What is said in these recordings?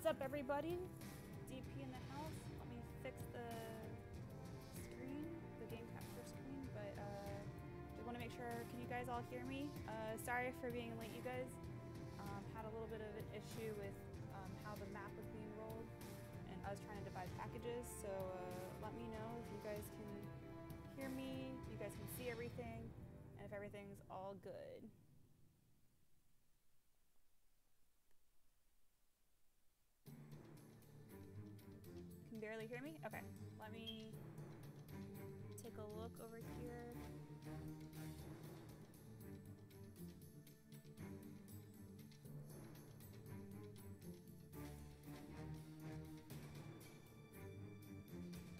What's up, everybody? DP in the house. Let me fix the screen, the game capture screen, but just want to make sure, can you guys all hear me? Sorry for being late, you guys. Had a little bit of an issue with how the map was being rolled and us trying to divide packages, so let me know if you guys can hear me, you guys can see everything, and if everything's all good. Can barely hear me? Okay, let me take a look over here.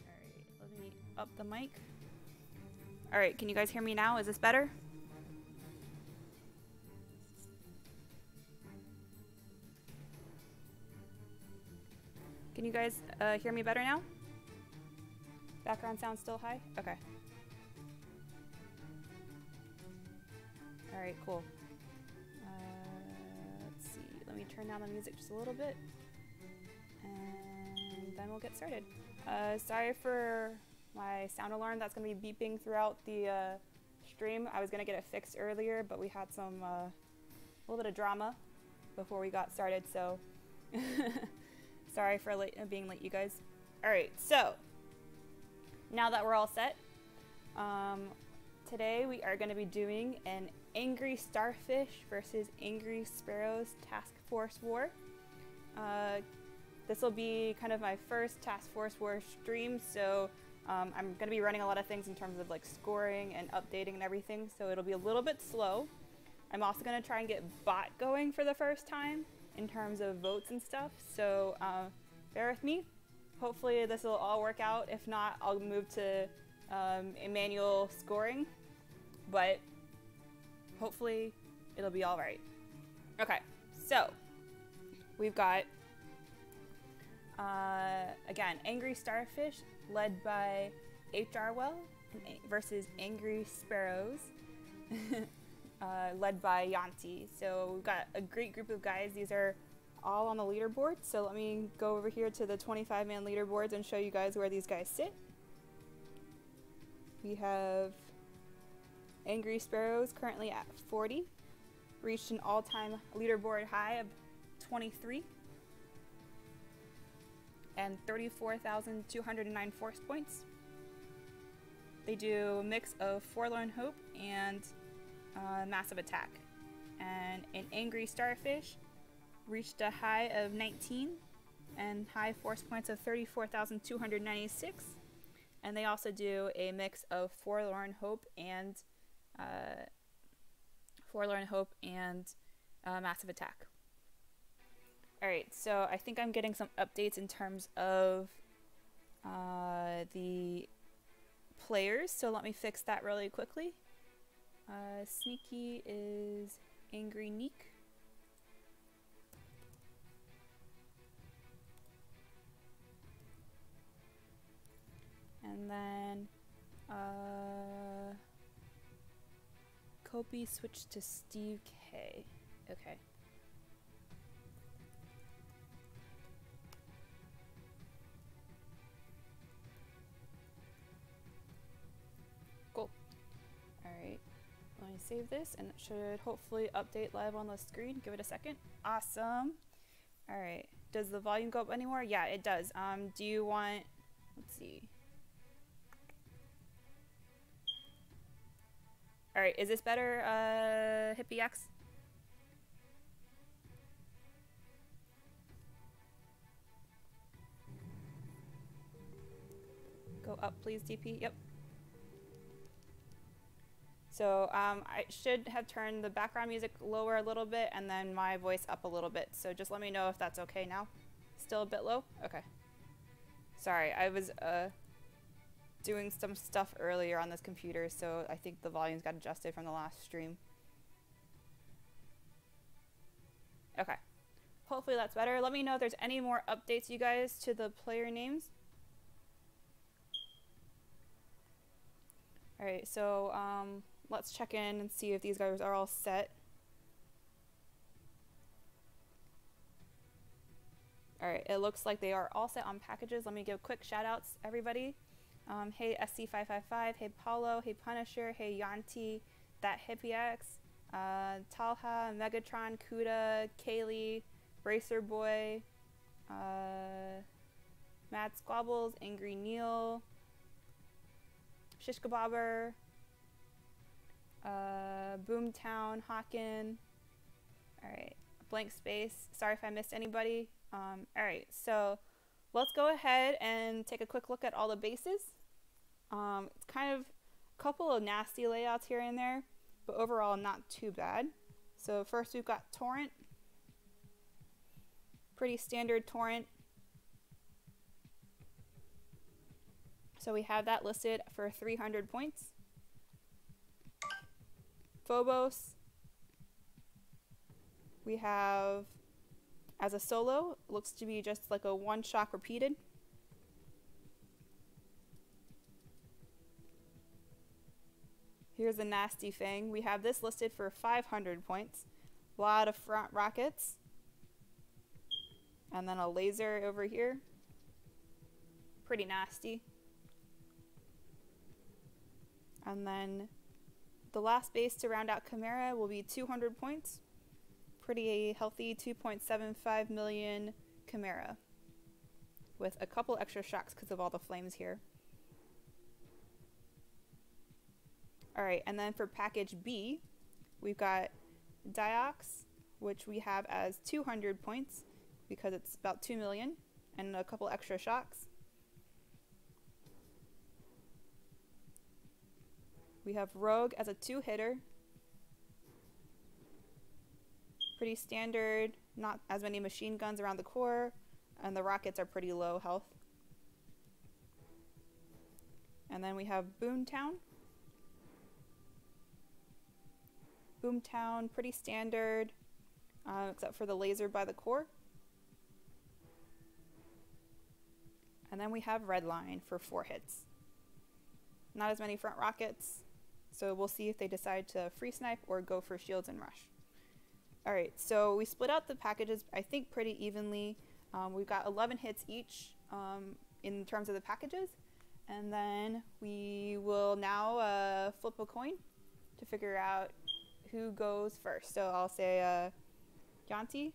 Alright, let me up the mic. Alright, can you guys hear me now? Is this better? Can you guys hear me better now? Background sound still high? Okay. Alright, cool. Let's see. Let me turn down the music just a little bit. And then we'll get started. Sorry for my sound alarm that's going to be beeping throughout the stream. I was going to get it fixed earlier, but we had some a little bit of drama before we got started, so sorry for being late, you guys. Alright, so now that we're all set, today we are going to be doing an Angry Starfish versus Angry Sparrows Task Force War. This will be kind of my first Task Force War stream, so I'm going to be running a lot of things in terms of like scoring and updating and everything, so it'll be a little bit slow. I'm also going to try and get bot going for the first time in terms of votes and stuff, so bear with me. Hopefully this will all work out. If not, I'll move to a manual scoring, but hopefully it'll be all right. Okay, so we've got again, Angry Starfish led by H.R. Well versus Angry Sparrows led by Yanti. So we've got a great group of guys. These are all on the leaderboard. So let me go over here to the 25-man leaderboards and show you guys where these guys sit. We have Angry Sparrows currently at 40, reached an all-time leaderboard high of 23 and 34,209 force points. They do a mix of Forlorn Hope and Massive Attack. And an Angry Starfish reached a high of 19 and high force points of 34,296. And they also do a mix of Forlorn Hope and Massive Attack. Alright, so I think I'm getting some updates in terms of the players, so let me fix that really quickly. Sneaky is Angry Neek. And then Kopi switched to Steve K. Okay. Cool. Alright. Let me save this and it should hopefully update live on the screen. Give it a second. Awesome. Alright. Does the volume go up anymore? Yeah, it does. Do you want, let's see. Alright, is this better, Hippie X? Go up, please, DP. Yep. So, I should have turned the background music lower a little bit and then my voice up a little bit. So just let me know if that's okay now. Still a bit low? Okay. Sorry, I was, doing some stuff earlier on this computer, so I think the volumes got adjusted from the last stream. Okay. Hopefully that's better. Let me know if there's any more updates, you guys, to the player names. Alright, so let's check in and see if these guys are all set. All right, it looks like they are all set on packages. Let me give quick shout outs, everybody. Hey SC555, hey Paulo, hey Punisher, hey Yanti, that HippieX, Talha, Megatron, Kuda, Kaylee, Bracer Boy, Mad Squabbles, Angry Neil, Shishkabobber, Boomtown, Hawken. Alright, blank space. Sorry if I missed anybody. Alright, so let's go ahead and take a quick look at all the bases. It's kind of a couple of nasty layouts here and there, but overall not too bad. So first we've got Torrent. Pretty standard Torrent. So we have that listed for 300 points. Phobos, we have as a solo, looks to be just like a one shock repeated. Here's a nasty thing. We have this listed for 500 points. A lot of front rockets. And then a laser over here. Pretty nasty. And then the last base to round out Chimera will be 200 points. Pretty healthy 2.75 million Chimera. With a couple extra shocks because of all the flames here. Alright, and then for package B, we've got Diox, which we have as 200 points because it's about 2 million, and a couple extra shocks. We have Rogue as a 2-hitter. Pretty standard, not as many machine guns around the core, and the rockets are pretty low health. And then we have Boomtown. Boomtown, pretty standard, except for the laser by the core. And then we have Redline for 4 hits. Not as many front rockets, so we'll see if they decide to free snipe or go for shields and rush. Alright, so we split out the packages, I think, pretty evenly. We've got 11 hits each in terms of the packages. And then we will now flip a coin to figure out who goes first. So I'll say Yanti.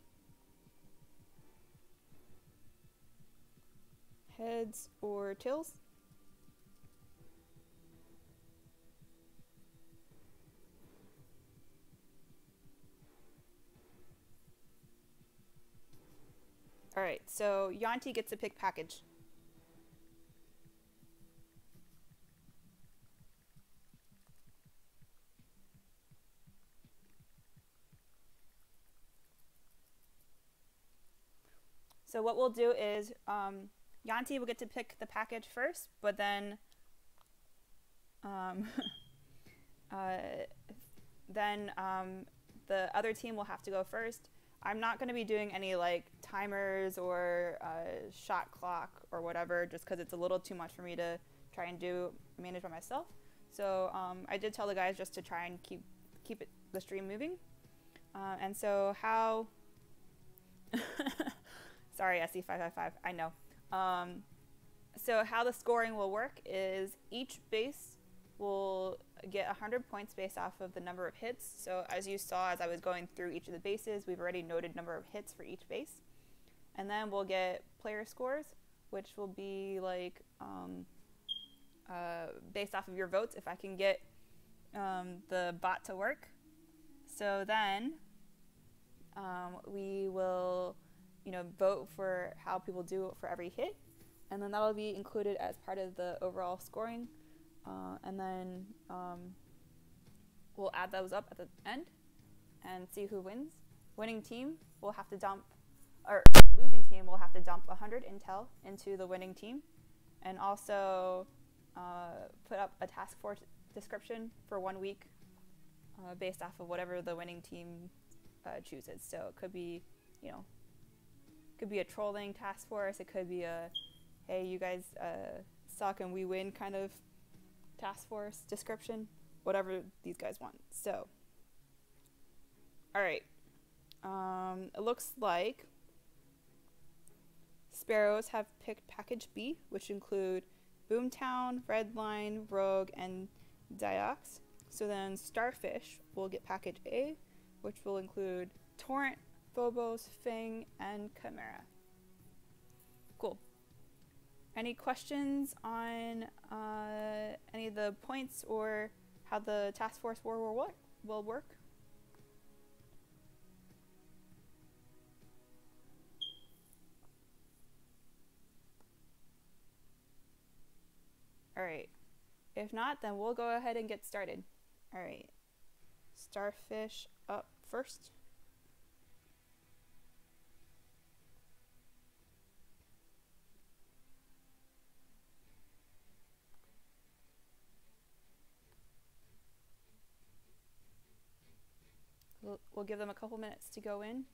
Heads or tails? Alright, so Yanti gets to pick package. So what we'll do is Yanti will get to pick the package first, but then the other team will have to go first. I'm not going to be doing any like timers or shot clock or whatever, just because it's a little too much for me to try and manage by myself. So I did tell the guys just to try and keep the stream moving. And so how sorry, SC555, I know. So how the scoring will work is each base will get 100 points based off of the number of hits. So as you saw as I was going through each of the bases, we've already noted number of hits for each base. And then we'll get player scores, which will be like based off of your votes if I can get the bot to work. So then we will vote for how people do for every hit, and then that'll be included as part of the overall scoring, and then we'll add those up at the end and see who wins. Winning team will have to dump, or losing team will have to dump 100 intel into the winning team, and also put up a task force description for 1 week based off of whatever the winning team chooses. So it could be, could be a trolling task force. It could be a, hey, you guys suck and we win kind of task force description. Whatever these guys want. So, all right. It looks like Sparrows have picked package B, which include Boomtown, Redline, Rogue, and Diox. So then Starfish will get package A, which will include Torrent, Phobos, Fang, and Chimera. Cool. Any questions on any of the points or how the Task Force War will work? Alright. If not, then we'll go ahead and get started. Alright. Starfish up first. We'll give them a couple minutes to go in,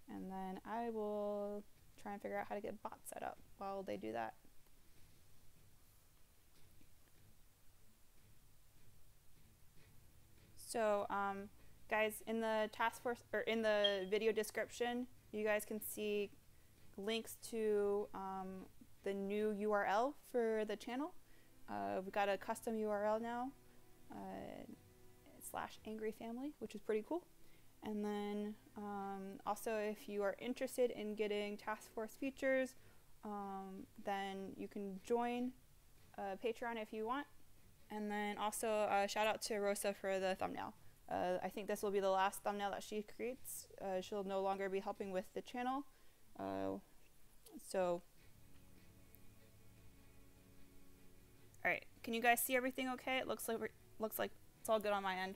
and then I will try and figure out how to get bots set up while they do that. So, guys, in the task force or in the video description, you guys can see links to the new URL for the channel. We've got a custom URL now, /angryfamily, which is pretty cool. And then also, if you are interested in getting task force features, then you can join Patreon if you want. And then also shout out to Rossa for the thumbnail. I think this will be the last thumbnail that she creates. She'll no longer be helping with the channel. So, all right, can you guys see everything okay? It looks like it's all good on my end.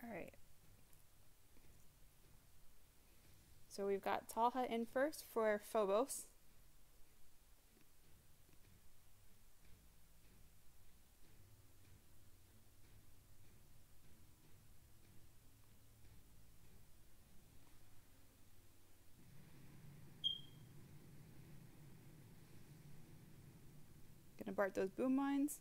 Alright. So we've got Talha in first for Phobos. Gonna BART those boom mines.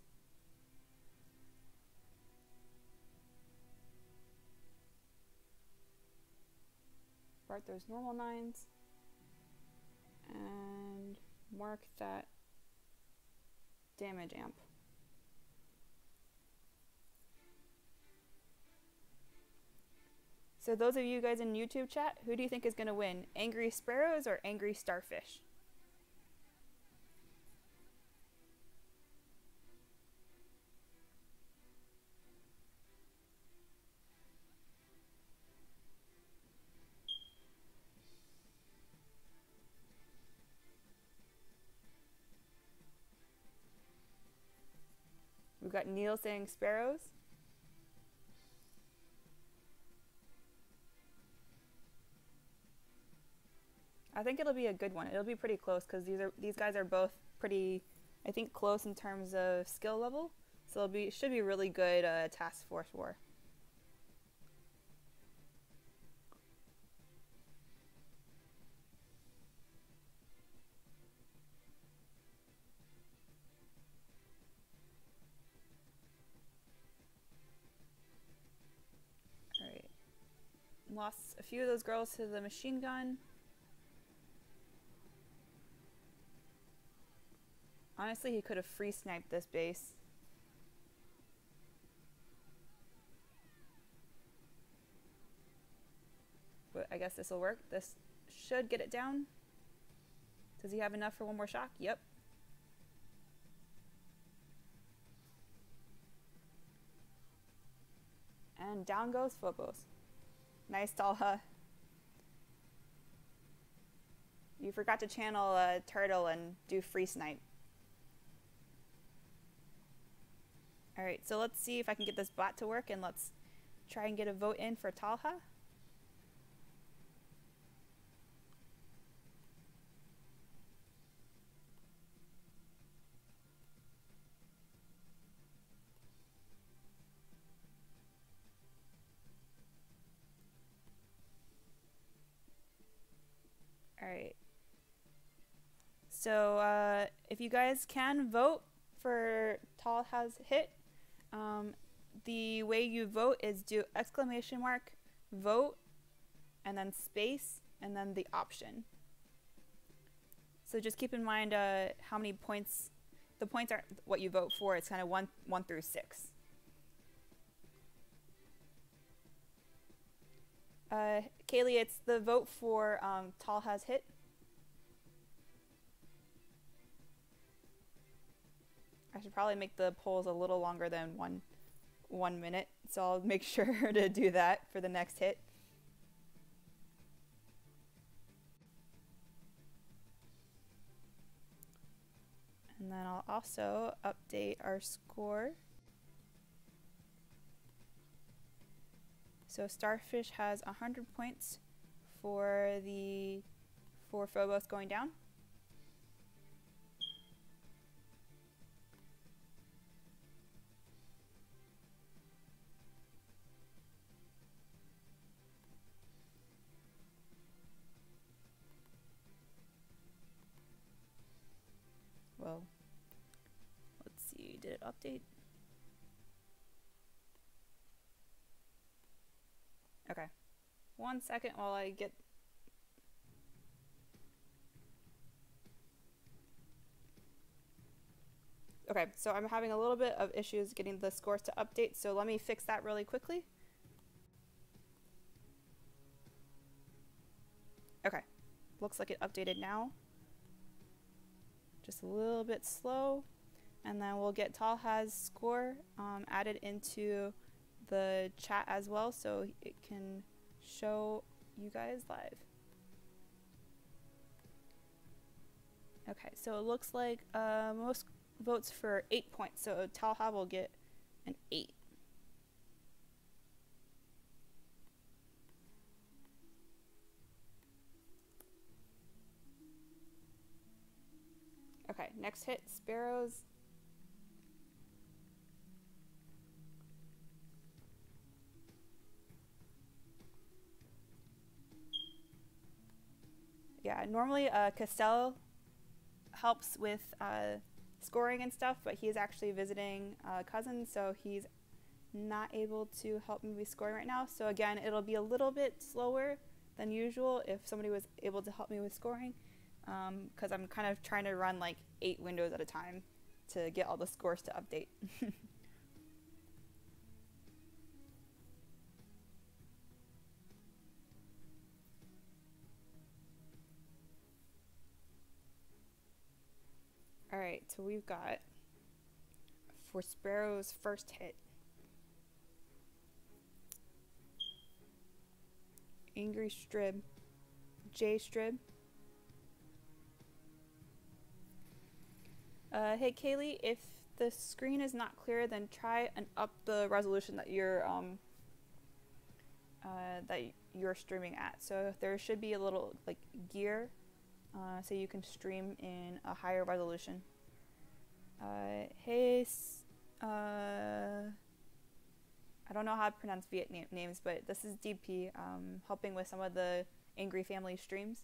BART those normal 9s. And mark that damage amp. So those of you guys in YouTube chat, who do you think is gonna win? Angry Sparrows or Angry Starfish? We've got Neil saying Sparrows. I think it'll be a good one. It'll be pretty close because these guys are both pretty, I think, close in terms of skill level. So it should be really good task force war. Lost a few of those girls to the machine gun. Honestly, he could have free sniped this base. But I guess this will work. This should get it down. Does he have enough for one more shock? Yep. And down goes Phobos. Nice, Talha. You forgot to channel a turtle and do free snipe. Alright, so let's see if I can get this bot to work, and let's try and get a vote in for Talha. So if you guys can vote for Tall Has Hit, the way you vote is do exclamation mark, vote, and then space, and then the option. So just keep in mind how many points, the points aren't what you vote for, it's kind of 1 through 6. Kaylee, it's the vote for Tall Has Hit. I should probably make the polls a little longer than one minute, so I'll make sure to do that for the next hit. And then I'll also update our score. So Starfish has 100 points for Phobos going down. Well, let's see, did it update? Okay, 1 second while I get... Okay, so I'm having a little bit of issues getting the scores to update, so let me fix that really quickly. Okay, looks like it updated now. Just a little bit slow, and then we'll get Tall Has score added into the chat as well, so it can show you guys live. Okay, so it looks like most votes for 8 points, so Talha will get an 8. Okay, next hit, Sparrows. Yeah, normally Castell helps with scoring and stuff, but he's actually visiting a cousin, so he's not able to help me with scoring right now. So again, it'll be a little bit slower than usual if somebody was able to help me with scoring, because I'm kind of trying to run like 8 windows at a time to get all the scores to update. Alright, so we've got for Sparrow's first hit, Angry Strib, J Strib. Hey Kaylee, if the screen is not clear, then try and up the resolution that you're streaming at. So there should be a little like gear, so you can stream in a higher resolution. Hey, I don't know how to pronounce Vietnam names, but this is DP, helping with some of the Angry Family streams.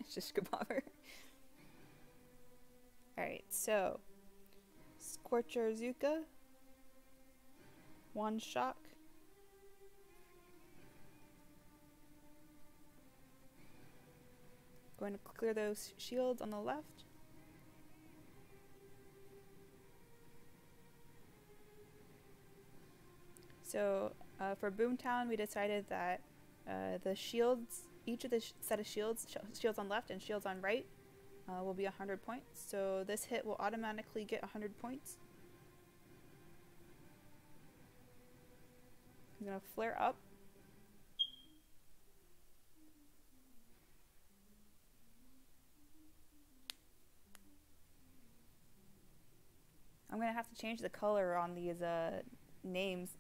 Shish kebabber. Alright, so Scorcher Zuka, 1 shock. Going to clear those shields on the left. So for Boomtown, we decided that the shields, each of the set of shields on left and shields on right, will be 100 points. So this hit will automatically get 100 points. I'm going to flare up. I'm going to have to change the color on these names.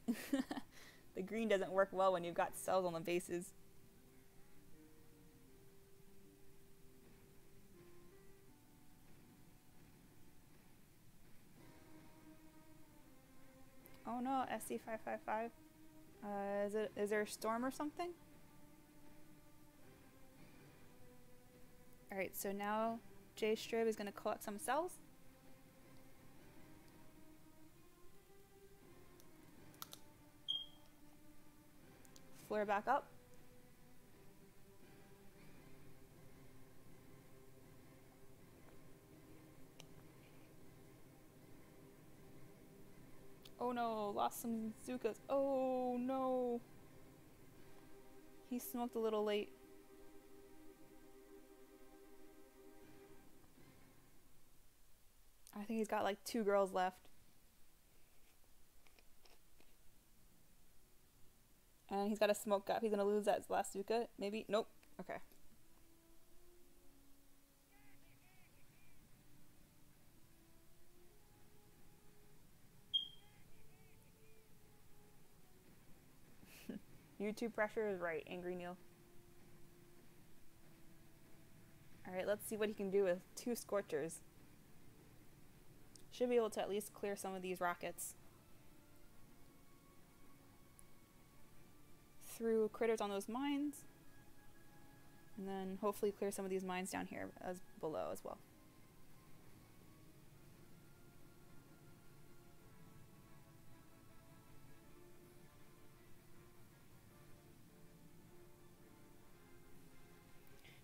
The green doesn't work well when you've got cells on the bases. Oh no, SC555. Is there a storm or something? Alright, so now J-Strib is going to collect some cells. Flare back up. Oh no, lost some Zukas. Oh no. He smoked a little late. I think he's got like 2 girls left. And he's got a smoke up. He's gonna lose that last Zuka. Maybe? Nope. Okay. YouTube pressure is right, Angry Neil. Alright, let's see what he can do with 2 Scorchers. Should be able to at least clear some of these rockets. Through critters on those mines. And then hopefully clear some of these mines down here as below as well.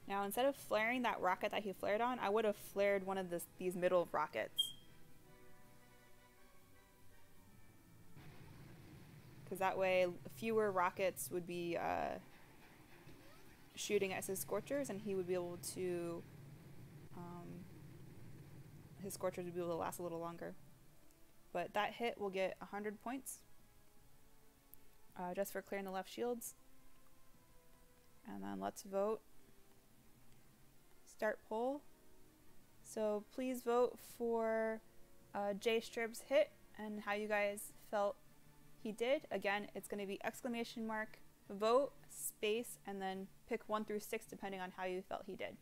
Now instead of flaring that rocket that he flared on, I would have flared one of these middle rockets. Because that way fewer rockets would be shooting at his Scorchers, and he would be able to, his Scorchers would be able to last a little longer. But that hit will get 100 points, just for clearing the left shields. And then let's vote. Start poll. So please vote for J-Strib's hit and how you guys felt he did. Again, it's going to be exclamation mark, vote, space, and then pick 1 through 6 depending on how you felt he did.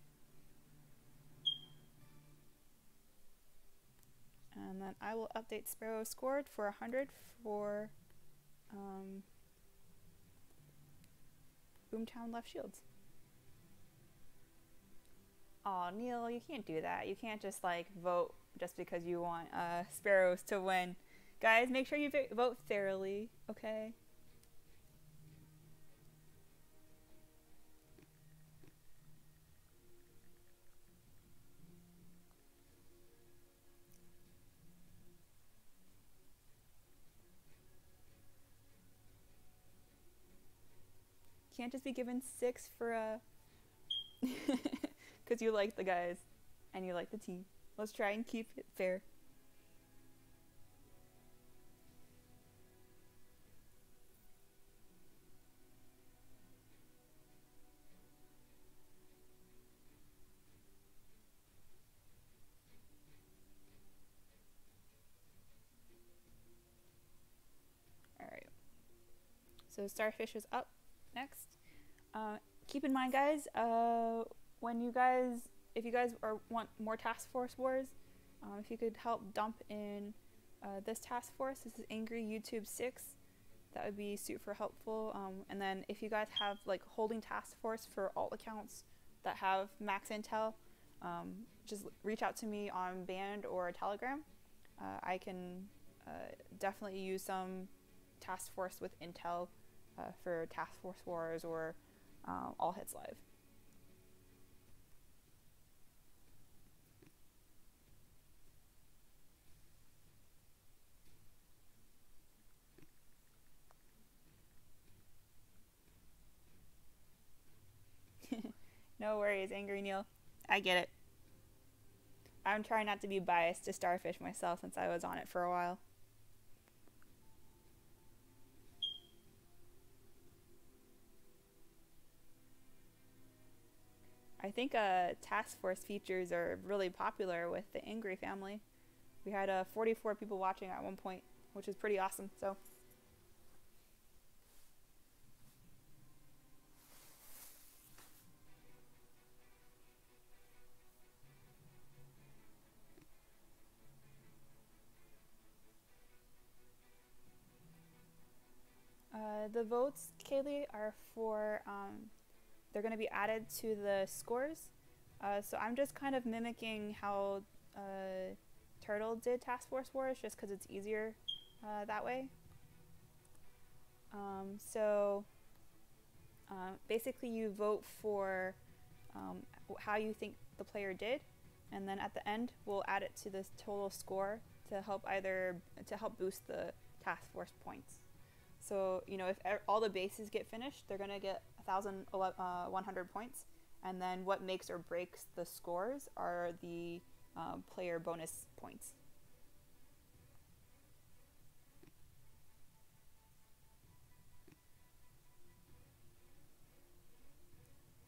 And then I will update Sparrow scored for 100 for Boomtown left shields. Aw, Neil, you can't do that. You can't just like vote just because you want Sparrows to win. Guys, make sure you vote fairly, okay? Can't just be given 6 for a... Because you like the guys and you like the team. Let's try and keep it fair. Alright. So Starfish is up next. Keep in mind, guys, if you guys want more Task Force Wars, if you could help dump in this task force, this is Angry YouTube 6, that would be super helpful. And then if you guys have like holding task force for alt accounts that have max intel, just reach out to me on Band or Telegram. I can definitely use some task force with intel for Task Force Wars or All Hits Live. No worries, Angry Neil. I get it. I'm trying not to be biased to Starfish myself since I was on it for a while. I think task force features are really popular with the Angry family. We had 44 people watching at one point, which is pretty awesome. So. The votes, Kaylee, are for, they're going to be added to the scores. So I'm just kind of mimicking how Turtle did Task Force Wars, just because it's easier that way. Basically you vote for how you think the player did, and then at the end we'll add it to this total score to help boost the task force points. So you know, if all the bases get finished, they're gonna get 1,100 points, and then what makes or breaks the scores are the player bonus points.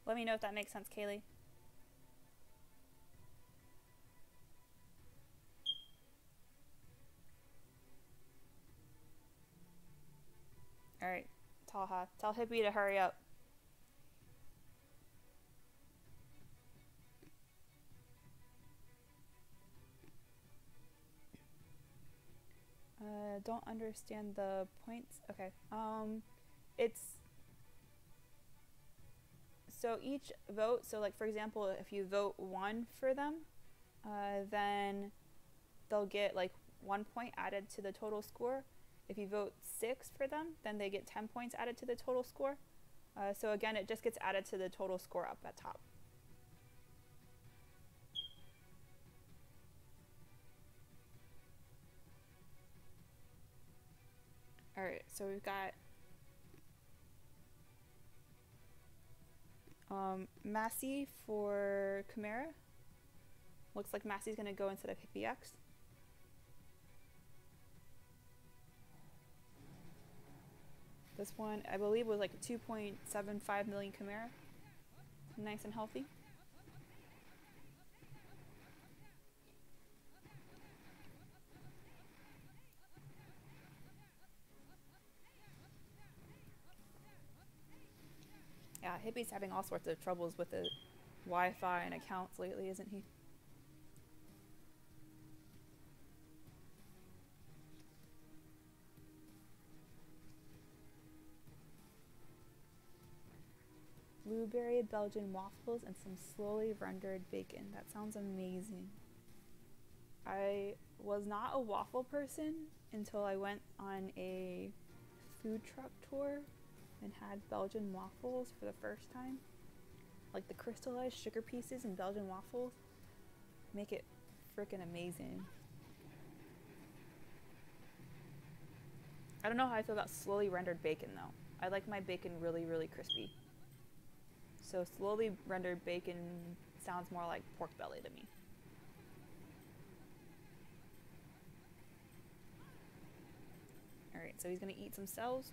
Let me know if that makes sense, Kaylee. Alright, Talha, tell Hippie to hurry up. Don't understand the points. Okay. It's so each vote, so like for example, if you vote 1 for them, then they'll get like 1 point added to the total score. If you vote 6 for them, then they get 10 points added to the total score. So again, it just gets added to the total score up at top. Alright, so we've got Massey for Chimera. Looks like Massey's going to go instead of Hippie X. This one, I believe, was like a 2.75 million Chimera. Nice and healthy. Yeah, Hippie's having all sorts of troubles with the Wi-Fi and accounts lately, isn't he? Blueberry Belgian waffles and some slowly rendered bacon. That sounds amazing. I was not a waffle person until I went on a food truck tour and had Belgian waffles for the first time. Like the crystallized sugar pieces in Belgian waffles make it freaking amazing. I don't know how I feel about slowly rendered bacon though. I like my bacon really, really crispy. So slowly rendered bacon sounds more like pork belly to me. Alright, so he's gonna eat some cells.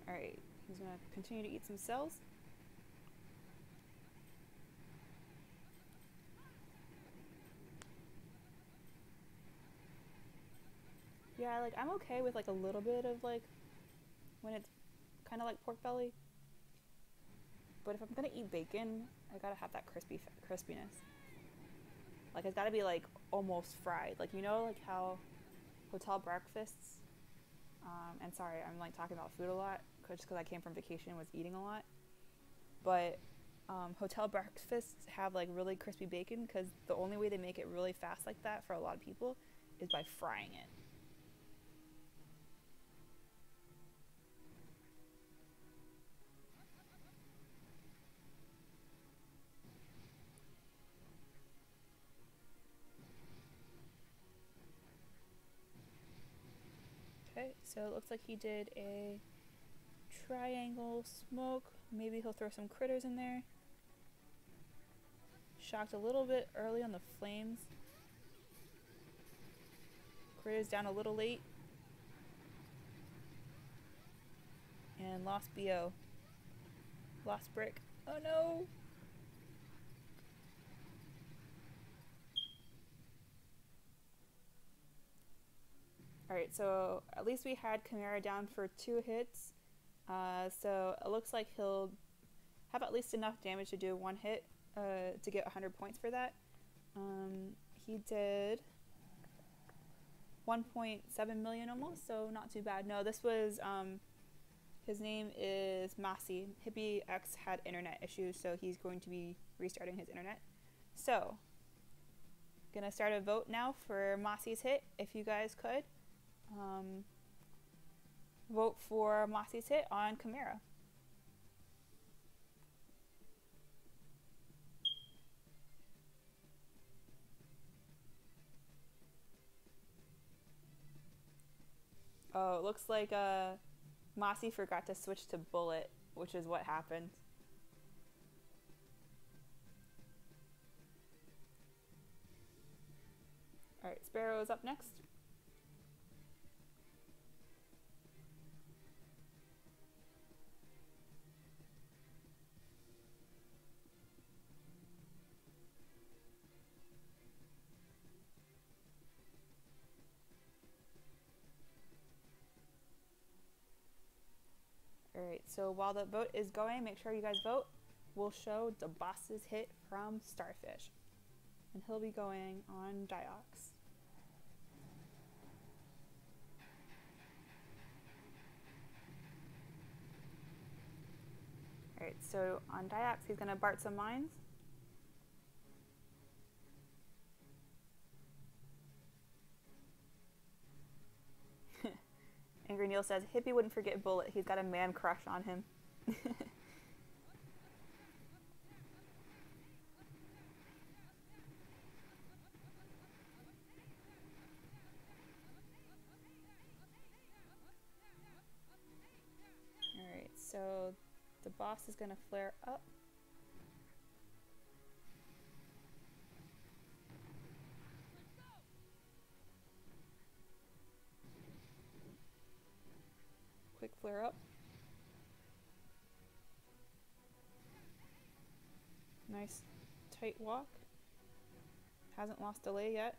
Alright, he's gonna continue to eat some cells. Yeah, like I'm okay with like a little bit of like when it's kind of like pork belly. But if I'm gonna eat bacon, I gotta have that crispiness. Like it's gotta be like almost fried. Like you know like how hotel breakfasts, and sorry, I'm like talking about food a lot just because I came from vacation and was eating a lot. But hotel breakfasts have like really crispy bacon because the only way they make it really fast like that for a lot of people is by frying it. Okay, so it looks like he did a triangle smoke. Maybe he'll throw some critters in there. Shocked a little bit early on the flames. Critters down a little late. And lost BO. Lost brick. Oh no! Alright, so at least we had Chimera down for 2 hits. So it looks like he'll have at least enough damage to do 1 hit to get 100 points for that. He did 1.7 million almost, so not too bad. No, this was, his name is Massey. Hippie X had internet issues, so he's going to be restarting his internet. So, gonna start a vote now for Massey's hit, if you guys could. Vote for Massey's hit on Chimera. Oh, it looks like Massey forgot to switch to bullet, which is what happened. Alright, Sparrows up next. Alright, so while the vote is going, make sure you guys vote. We'll show the boss's hit from Starfish. And he'll be going on Diox. Alright, so on Diox, he's going to Bart some mines. Angry Neil says, Hippie wouldn't forget Bullet. He's got a man crush on him. Alright, so the boss is going to flare up. Quick flare up. Nice tight walk. Hasn't lost delay yet.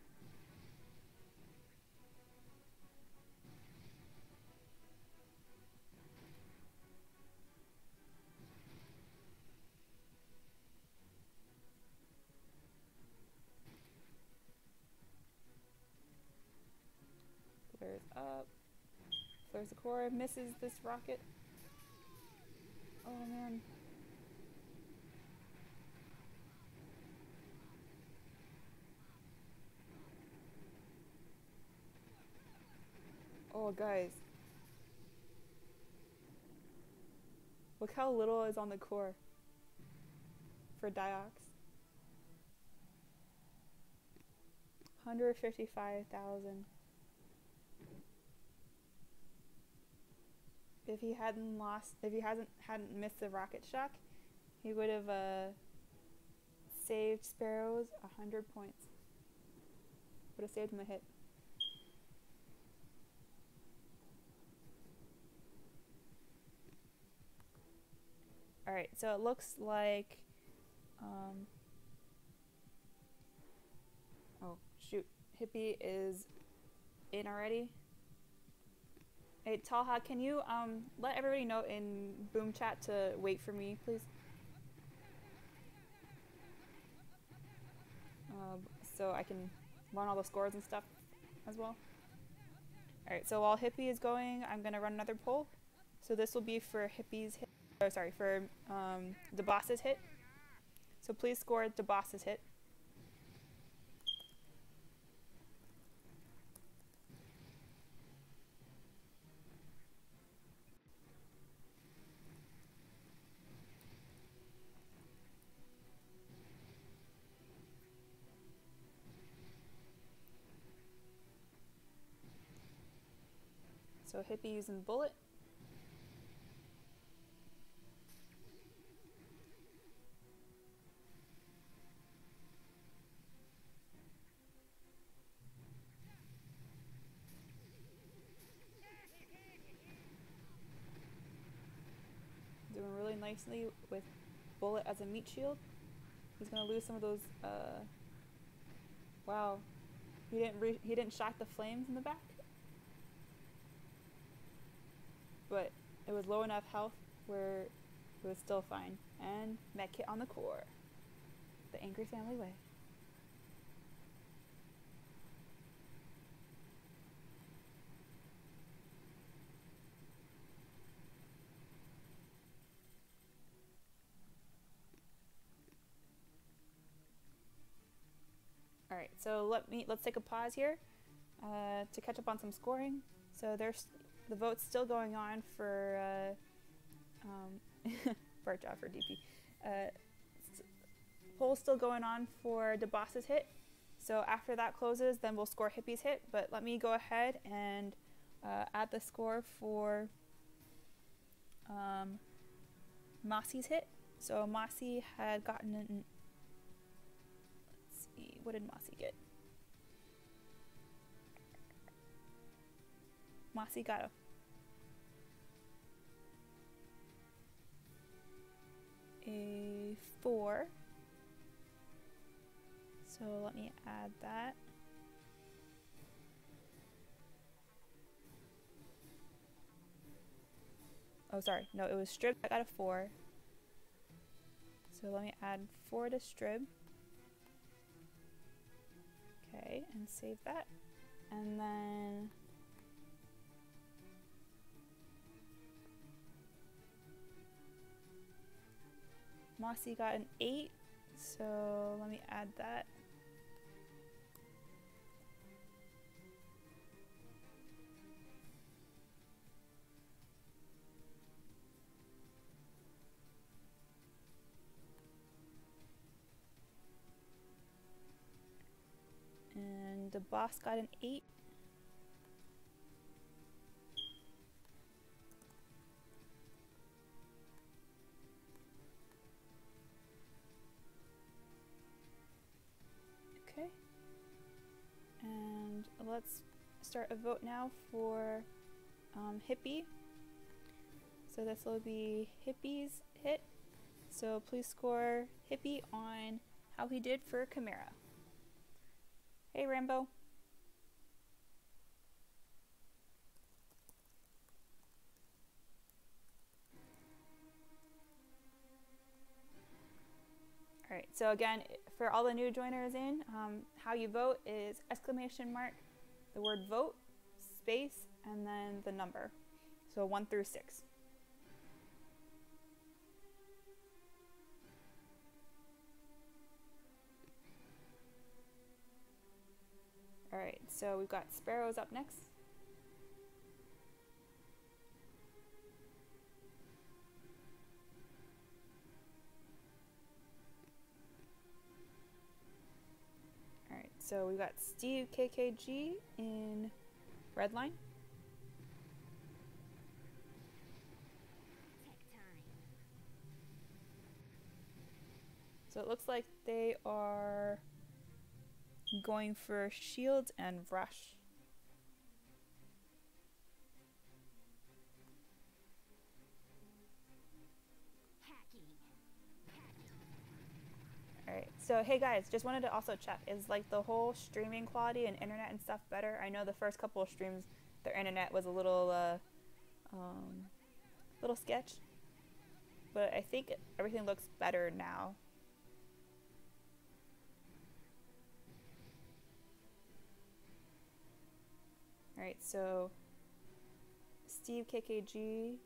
Flares up. Flares the core. Misses this rocket. Oh man. Oh guys. Look how little is on the core for Diox. 155,000. If he hadn't missed the rocket shock, he would have saved Sparrows 100 points. Would have saved him a hit. Alright, so it looks like oh shoot, Hippie is in already. Hey Talha, can you let everybody know in Boom Chat to wait for me, please? So I can run all the scores and stuff as well. Alright, so while Hippie is going, I'm gonna run another poll. So this will be for Hippie's hit, or sorry, for the boss's hit. So please score the boss's hit. So Hippie using bullet. nicely with Bullet as a meat shield. He's gonna lose some of those. Wow, he didn't shock the flames in the back, but it was low enough health where it was still fine. And medkit on the core, the angry family way. All right, so let's take a pause here to catch up on some scoring. So there's the vote's still going on for Birch off for DP. Poll's still going on for the boss's hit. So after that closes, then we'll score Hippie's hit. But let me go ahead and add the score for Mossy's hit. So Mossy had gotten an, let's see, what did Mossy get? Mossy got a 4. So let me add that. Oh, sorry. No, it was Strib that got a 4. So let me add 4 to Strib. Okay, and save that. And then Mossy got an 8. So let me add that. And the boss got an 8. Okay. And let's start a vote now for Hippie. So this will be Hippie's hit. So please score Hippie on how he did for Chimera. Hey, Rambo. Alright, so again, for all the new joiners in, how you vote is exclamation mark, the word vote, space, and then the number. So 1 through 6. Alright, so we've got Sparrows up next. Alright, so we've got Steve KKG in red line. So it looks like they are going for shields and rush. Alright, so hey guys, just wanted to also check, is like the whole streaming quality and internet and stuff better? I know the first couple of streams, their internet was a little sketch, but I think everything looks better now. Alright, so Steve KKG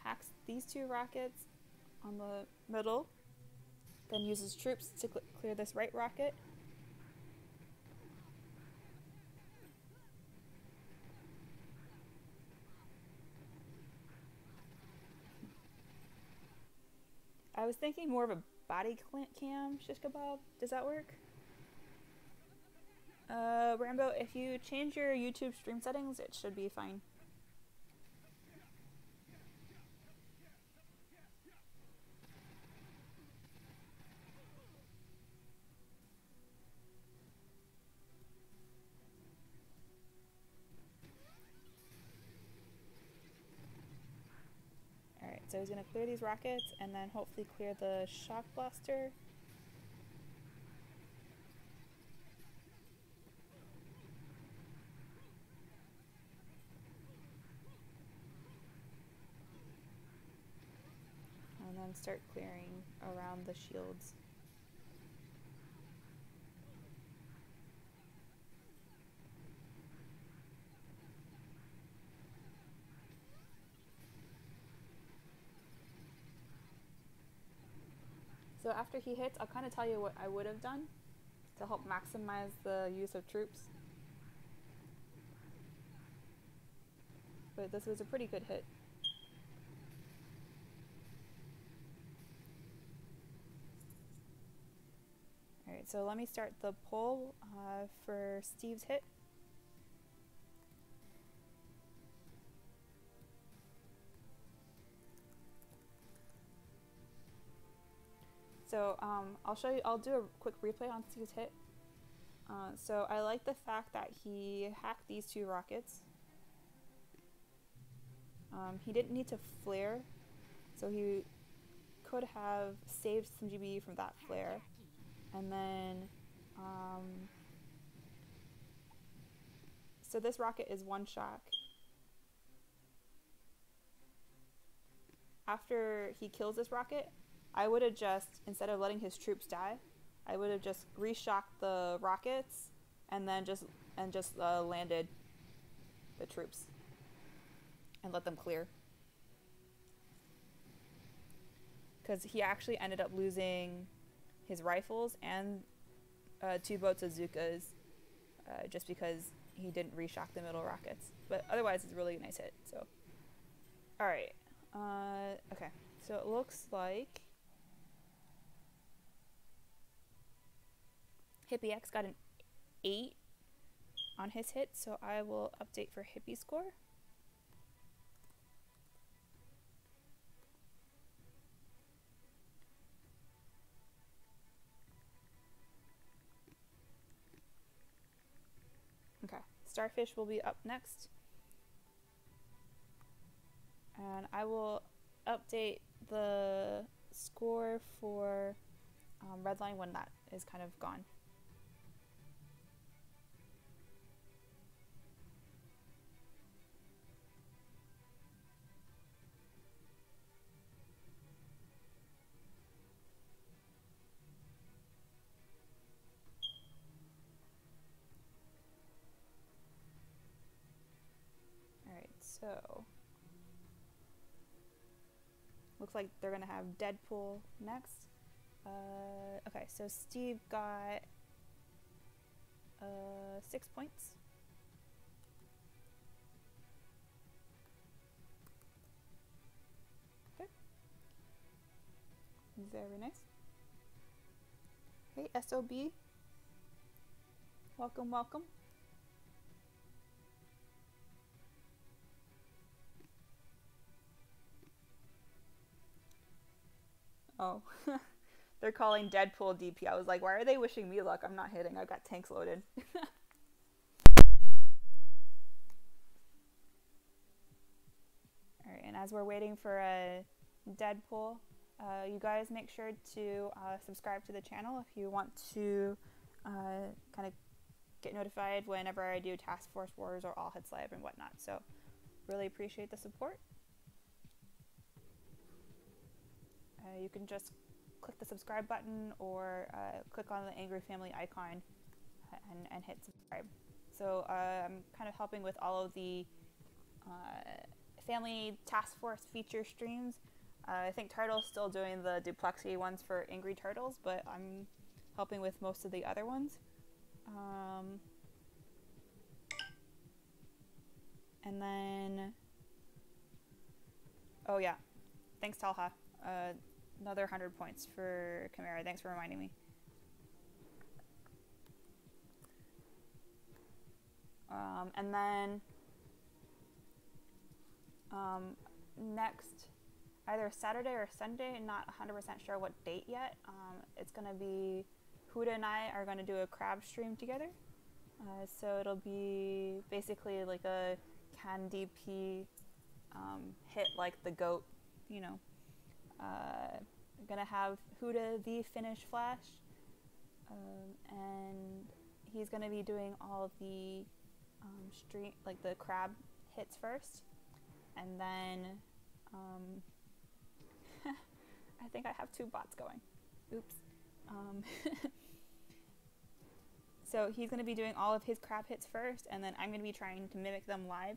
hacks these 2 rockets on the middle, then uses troops to clear this right rocket. I was thinking more of a body cam shish kebab. Does that work? Rambo, if you change your YouTube stream settings, it should be fine. Alright, So he's going to clear these rockets and then hopefully clear the shock blaster. And then start clearing around the shields. So after he hits, I'll kind of tell you what I would have done to help maximize the use of troops. But this was a pretty good hit. Alright, so let me start the poll for Steve's hit. So I'll show you, I'll do a quick replay on Steve's hit. So I like the fact that he hacked these two rockets. He didn't need to flare, so he could have saved some GBE from that flare. And then, so this rocket is one shock. After he kills this rocket, I would have just, instead of letting his troops die, I would have just reshocked the rockets and then just landed the troops and let them clear. Because he actually ended up losing his rifles and 2 boats of Zukas just because he didn't reshock the middle rockets. But otherwise, it's a really nice hit. So, all right, okay. So it looks like HippieX got an 8 on his hit, so I will update for Hippie score. Okay, Starfish will be up next. And I will update the score for Redline when that is kind of gone. So, looks like they're gonna have Deadpool next. Okay, so Steve got 6 points. Okay, very nice. Hey, SOB, welcome, welcome. Oh, they're calling Deadpool DP. I was like, why are they wishing me luck? I'm not hitting. I've got tanks loaded. Alright, and as we're waiting for a Deadpool, you guys make sure to subscribe to the channel if you want to kind of get notified whenever I do Task Force Wars or All Hits Live and whatnot. So, really appreciate the support. You can just click the subscribe button or click on the Angry Family icon and hit subscribe. So I'm kind of helping with all of the family task force feature streams. I think Turtle's still doing the Duplexy ones for Angry Turtles, but I'm helping with most of the other ones. And then, oh yeah, thanks Talha. Another 100 points for Chimera. Thanks for reminding me. And then next, either Saturday or Sunday, not 100% sure what date yet. It's going to be, Huda and I are going to do a crab stream together. So it'll be basically like a can DP hit like the goat you know, gonna have Huda the finish Flash, and he's gonna be doing all of the stream, like the crab hits first, and then I think I have two bots going. Oops. So he's going to be doing all of his crab hits first, and then I'm going to be trying to mimic them live.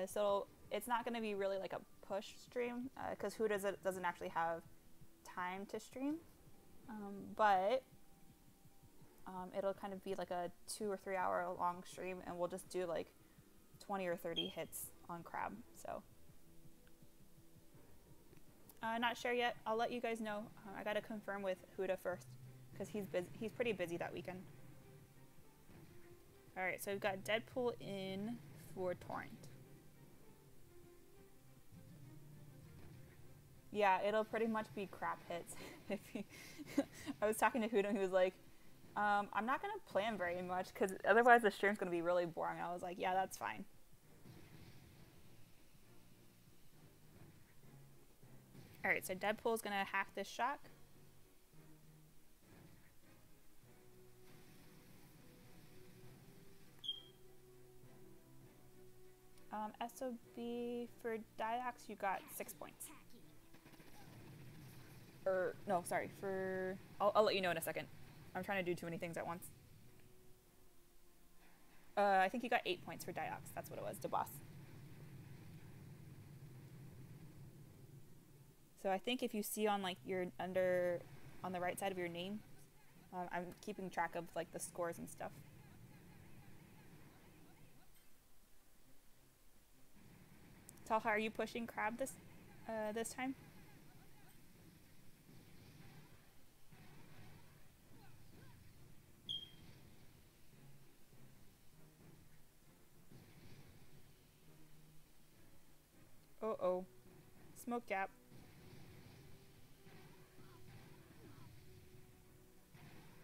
So it's not going to be really like a push stream, because Who doesn't actually have time to stream, but it'll kind of be like a 2 or 3 hour long stream, and we'll just do like 20 or 30 hits on crab. So not sure yet. I'll let you guys know. I got to confirm with Huda first, because he's pretty busy that weekend. Alright, so we've got Deadpool in for Torrent. Yeah, it'll pretty much be crap hits. I was talking to Huda, and he was like, I'm not going to plan very much, because otherwise the stream's going to be really boring. I was like, yeah, that's fine. Alright, so Deadpool's going to hack this shock. SOB for Diox, you got 6 points. Or, no, sorry, for... I'll let you know in a second. I'm trying to do too many things at once. I think you got 8 points for Diox. That's what it was, DeBoss. So I think if you see on, like, your on the right side of your name, I'm keeping track of, like, the scores and stuff. Talha, are you pushing crab this time? Uh-oh. Smoke gap.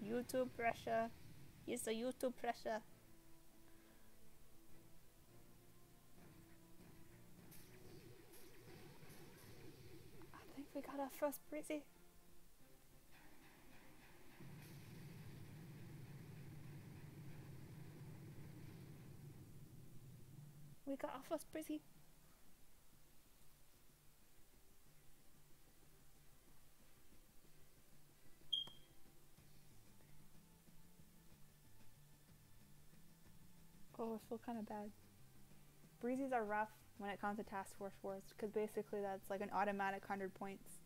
YouTube pressure. It's a YouTube pressure. I think we got our first breezy. We got our first breezy. Oh, I feel kind of bad. Breezies are rough when it comes to Task Force Wars, because basically that's like an automatic 100 points.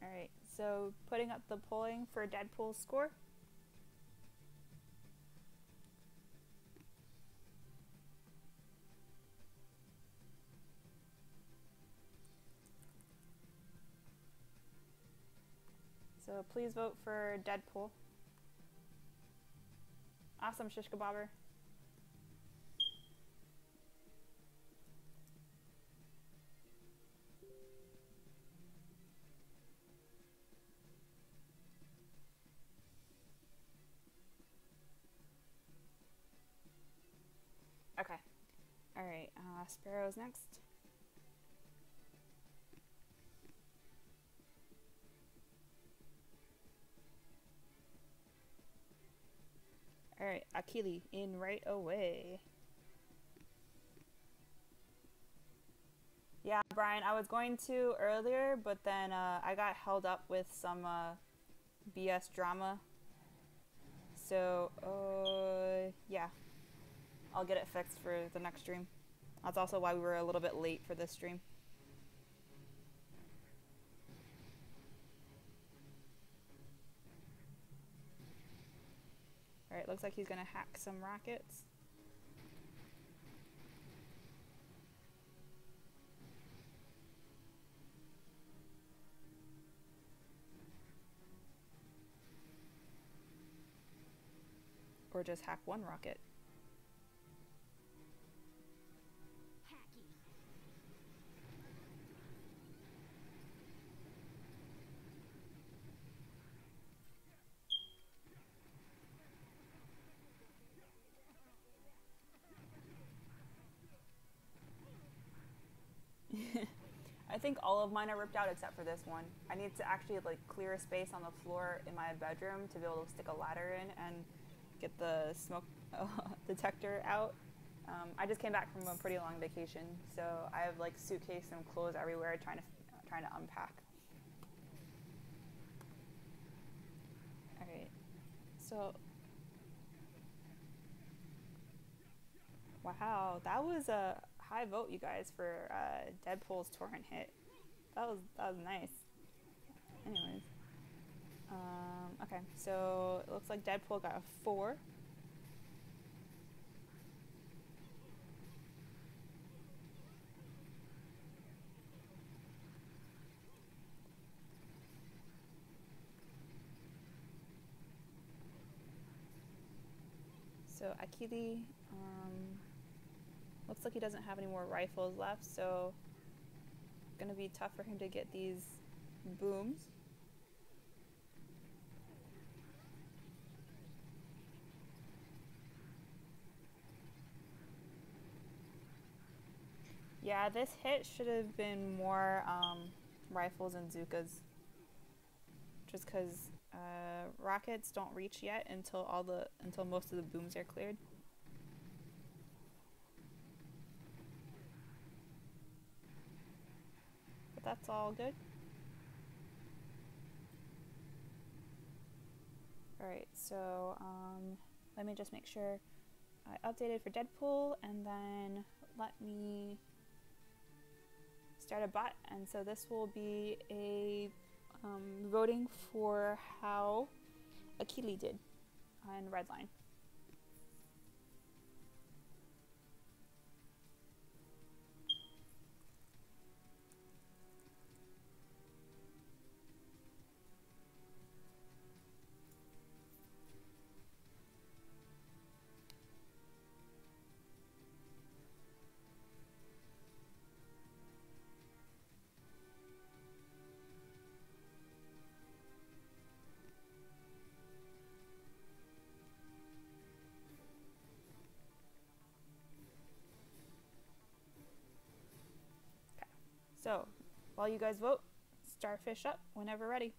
Alright, so putting up the polling for Deadpool's score. So please vote for Deadpool. Awesome, shish kebabber. Okay. Alright, Sparrows next. Alright, Akili in right away. Yeah, Brian, I was going to earlier, but then I got held up with some BS drama. So, yeah. I'll get it fixed for the next stream. That's also why we were a little bit late for this stream. Alright, looks like he's gonna hack some rockets. Or just hack one rocket. I think all of mine are ripped out except for this one. I need to actually like clear a space on the floor in my bedroom to be able to stick a ladder in and get the smoke detector out. I just came back from a pretty long vacation, so I have like suitcase and clothes everywhere trying to unpack. All right, so wow, that was a high vote, you guys, for Deadpool's torrent hit. That was nice. Anyways, okay, so it looks like Deadpool got a 4. So Akili, looks like he doesn't have any more rifles left, so it's gonna be tough for him to get these booms. Yeah, this hit should have been more rifles and Zukas, just because rockets don't reach yet until most of the booms are cleared. But that's all good. Alright, so let me just make sure I updated for Deadpool, and then let me start a bot. And so this will be a voting for how Akili did on Redline. So, while you guys vote, Starfish up whenever ready.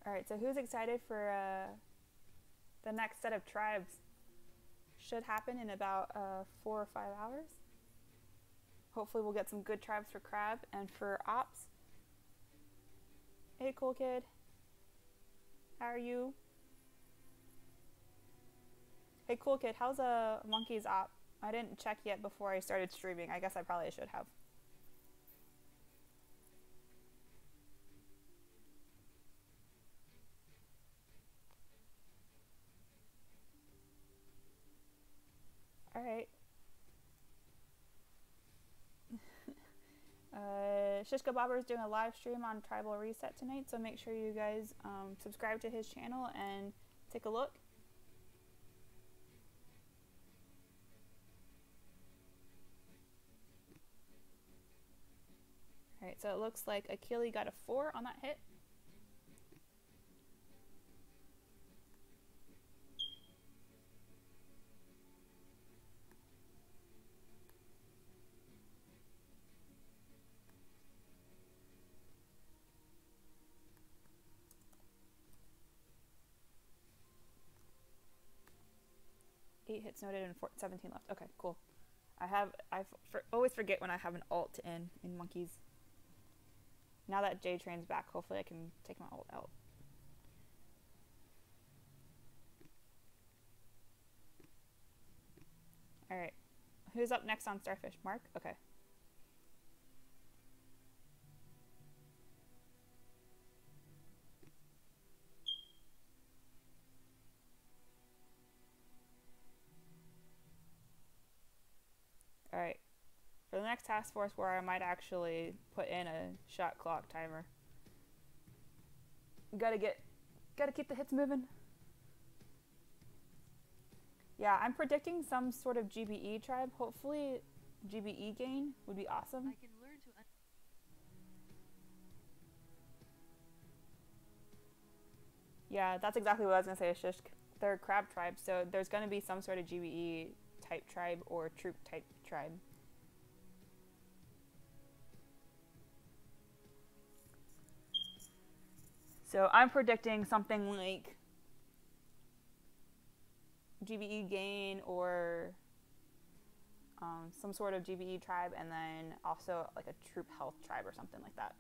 Alright, so who's excited for the next set of tribes? Should happen in about 4 or 5 hours. Hopefully we'll get some good tribes for Crab and for Ops. Hey, cool kid. How are you? Hey, cool kid, how's a monkey's op? I didn't check yet before I started streaming. I guess I probably should have. Alright. Shishka Bobber is doing a live stream on Tribal Reset tonight, so make sure you guys subscribe to his channel and take a look. Alright, so it looks like Akili got a 4 on that hit. Eight hits noted and 17 left. Okay, cool. I always forget when I have an alt in monkeys. Now that J-Train's back, hopefully I can take my alt out. Alright. Who's up next on Starfish? Mark? Okay. Alright. For the next task force where I might actually put in a shot clock timer. Gotta keep the hits moving. Yeah, I'm predicting some sort of GBE tribe. Hopefully GBE gain would be awesome. I can learn to yeah, that's exactly what I was gonna say, Shishk. They're a crab tribe, so there's gonna be some sort of GBE type tribe or troop type tribe. So I'm predicting something like GBE gain or some sort of GBE tribe, and then also like a troop health tribe or something like that.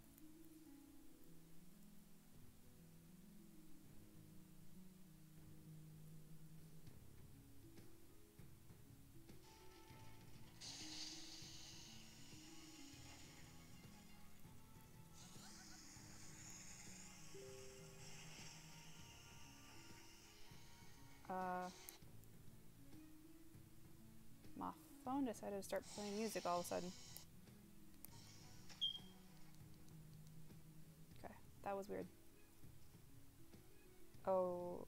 My phone decided to start playing music all of a sudden. Okay, that was weird. Oh,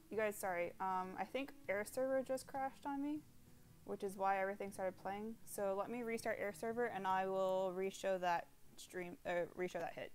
you guys, sorry. I think air server just crashed on me, which is why everything started playing. So let me restart air server and I will re-show that stream, re-show that hit.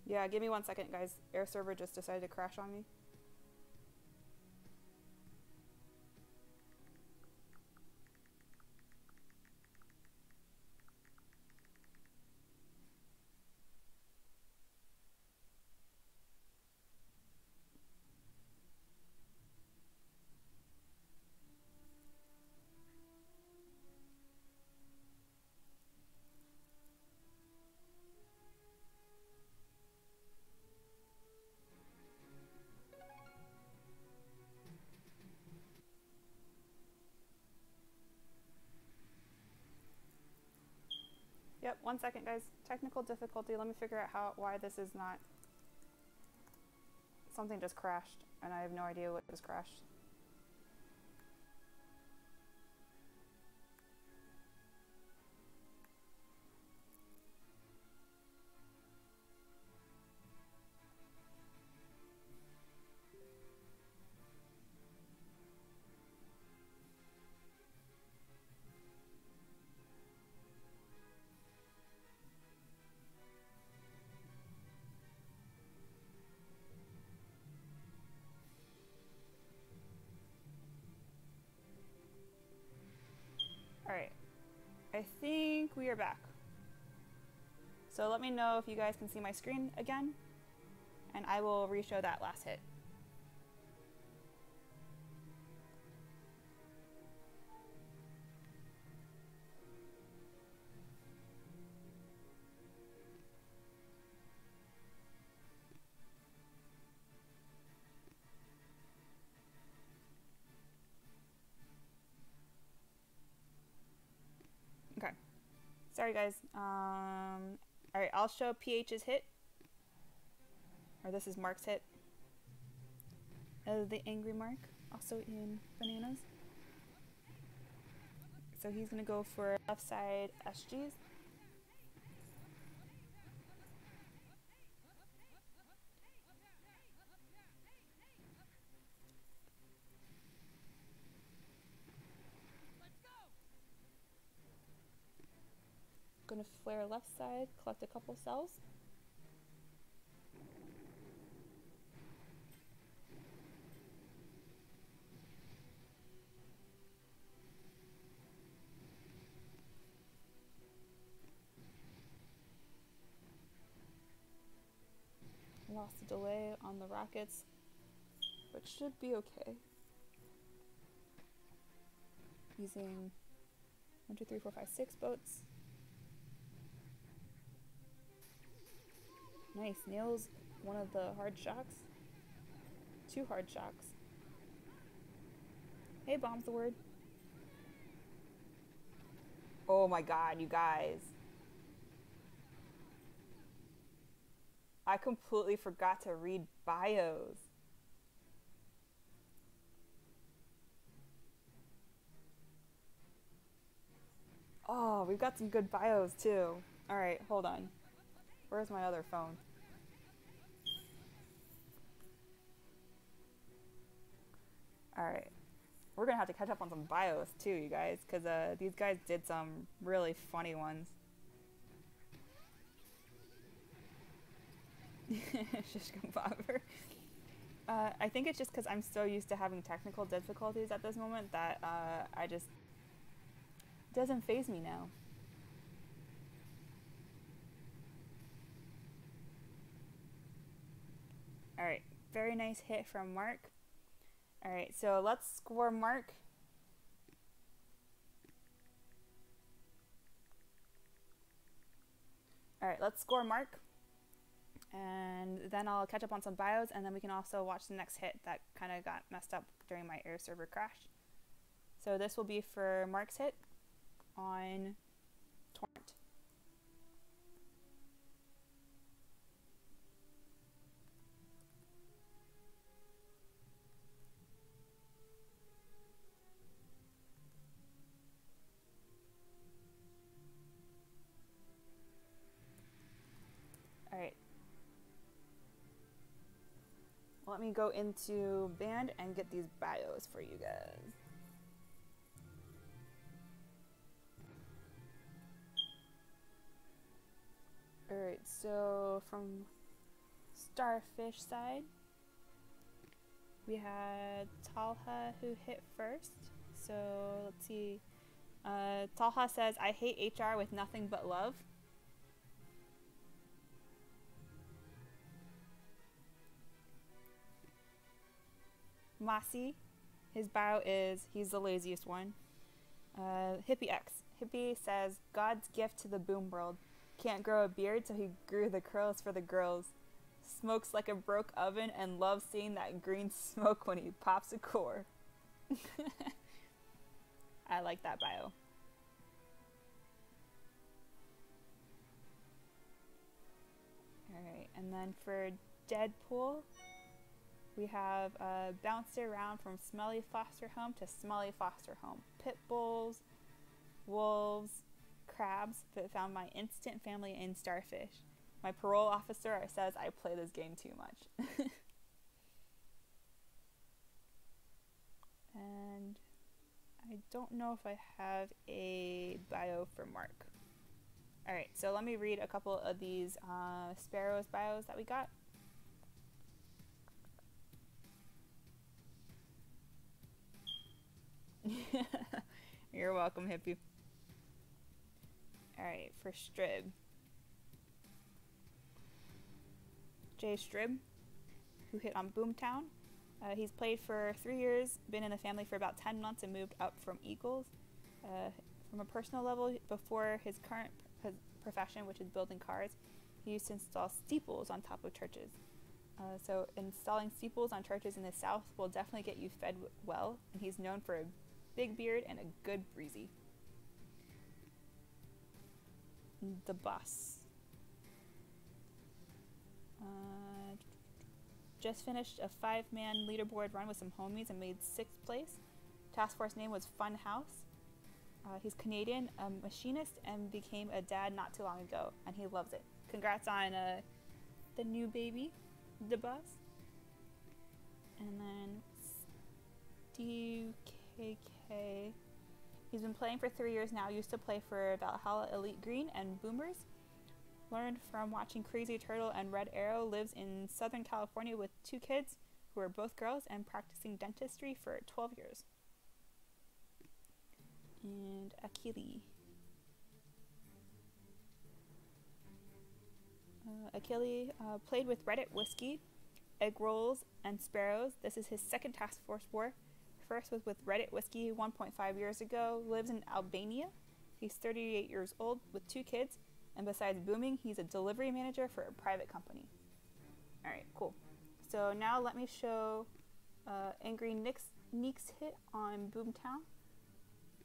Yeah, give me 1 second, guys. Air server just decided to crash on me. Yep, 1 second, guys. Technical difficulty. Let me figure out why this is not. Something just crashed, and I have no idea what just crashed. Alright, I think we are back. So let me know if you guys can see my screen again, and I will re-show that last hit. Okay. Sorry, guys. Alright, I'll show PH's hit. Or this is Mark's hit. The angry Mark, also in bananas. So he's gonna go for left side SGs. Gonna flare left side, collect a couple cells. Lost a delay on the rockets, but should be okay. Using 1, 2, 3, 4, 5, 6 boats. Nice, nails one of the hard shocks. 2 hard shocks. Hey, bomb's the word. Oh my god, you guys. I completely forgot to read bios. Oh, we've got some good bios too. Alright, hold on. Where's my other phone? Alright. We're gonna have to catch up on some bios too, you guys, because these guys did some really funny ones. Shish kebabber. I think it's just because I'm so used to having technical difficulties at this moment that I just... It doesn't faze me now. Alright, very nice hit from Mark. Alright, so let's score Mark. Alright, let's score Mark. And then I'll catch up on some bios, and then we can also watch the next hit that kind of got messed up during my air server crash. So this will be for Mark's hit on Torrent. Alright. Let me go into band and get these bios for you guys. Alright, so from Starfish side, we had Talha who hit first. So let's see. Talha says, I hate HR with nothing but love. Masi, his bio is, he's the laziest one. Hippie X. Hippie says, God's gift to the boom world. Can't grow a beard, so he grew the curls for the girls. Smokes like a broke oven and loves seeing that green smoke when he pops a core. I like that bio. Alright, and then for Deadpool, we have bounced around from smelly foster home to smelly foster home. Pit bulls, wolves, crabs, but found my instant family in Starfish. My parole officer says I play this game too much. And I don't know if I have a bio for Mark. Alright, so let me read a couple of these Sparrows bios that we got. You're welcome, Hippie. Alright, for Strib. Jay Strib, who hit on Boomtown. He's played for 3 years, been in the family for about 10 months, and moved up from Eagles. From a personal level, before his current profession, which is building cars, he used to install steeples on top of churches. So installing steeples on churches in the South will definitely get you fed well, and he's known for a big beard and a good breezy. The Boss. Just finished a 5-man leaderboard run with some homies and made 6th place. Task force name was Fun House. He's Canadian, a machinist, and became a dad not too long ago, and he loves it. Congrats on the new baby, The Boss. And then Steve KK. He's been playing for 3 years now. Used to play for Valhalla Elite Green and Boomers. Learned from watching Crazy Turtle and Red Arrow. Lives in Southern California with 2 kids who are both girls and practicing dentistry for 12 years. And Achille. Achille played with Reddit Whiskey, Egg Rolls, and Sparrows. This is his 2nd Task Force war. First was with Reddit Whiskey 1.5 years ago. Lives in Albania. He's 38 years old with 2 kids. And besides booming, he's a delivery manager for a private company. Alright, cool. So now let me show Angry Neek's hit on Boomtown.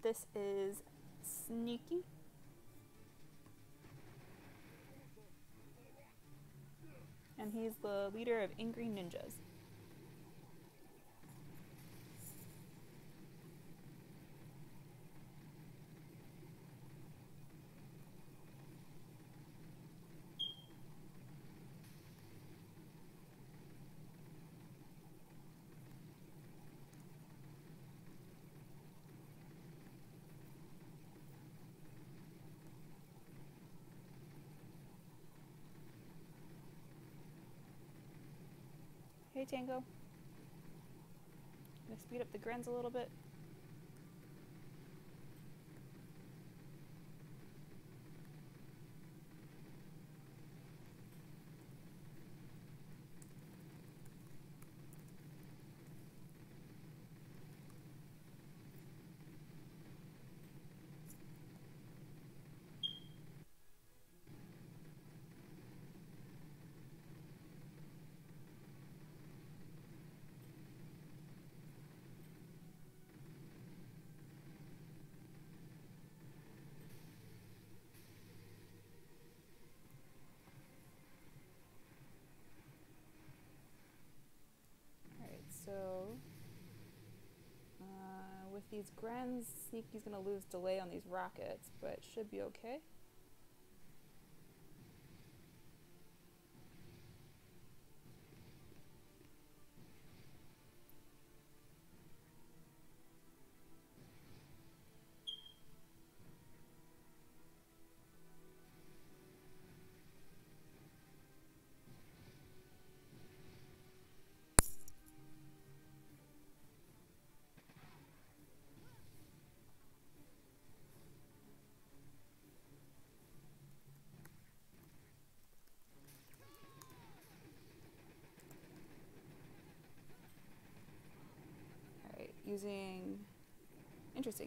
This is Sneaky. And he's the leader of Angry Ninjas. Hey Tango. I'm gonna speed up the grins a little bit. So, with these grins, Sneaky's gonna lose delay on these rockets, but should be okay.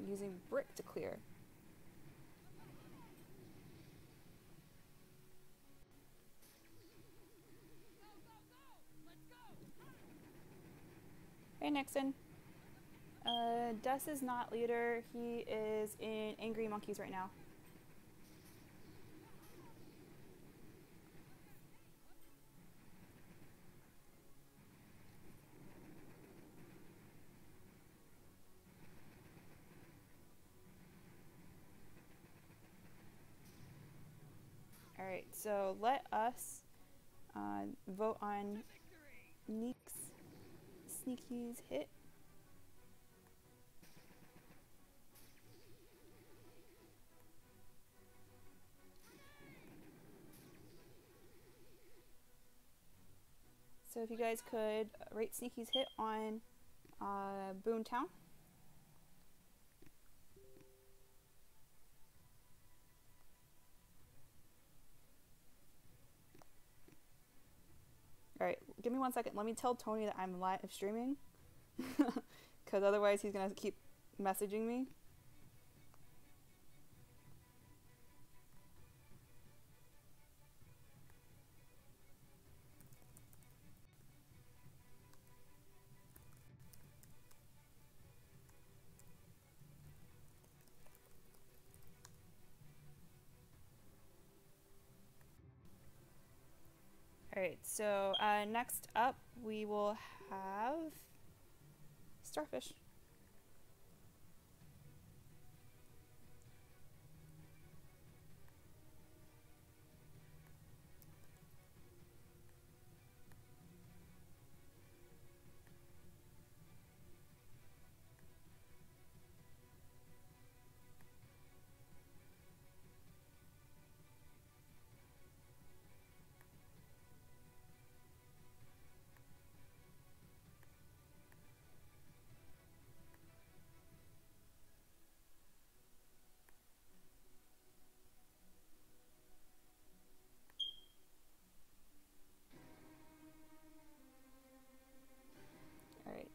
Using brick to clear. Hey Nixon. Des is not leader, he is in Angry Monkeys right now. Alright, so let us vote on Sneaky's hit. So if you guys could rate Sneaky's hit on Boomtown. Alright, give me 1 second. Let me tell Tony that I'm live streaming. Because otherwise he's going to keep messaging me. Alright, so next up we will have Starfish.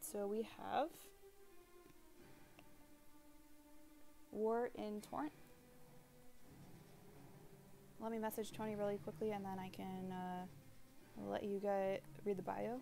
So we have War in Torrent. Let me message Tony really quickly and then I can let you guys read the bio.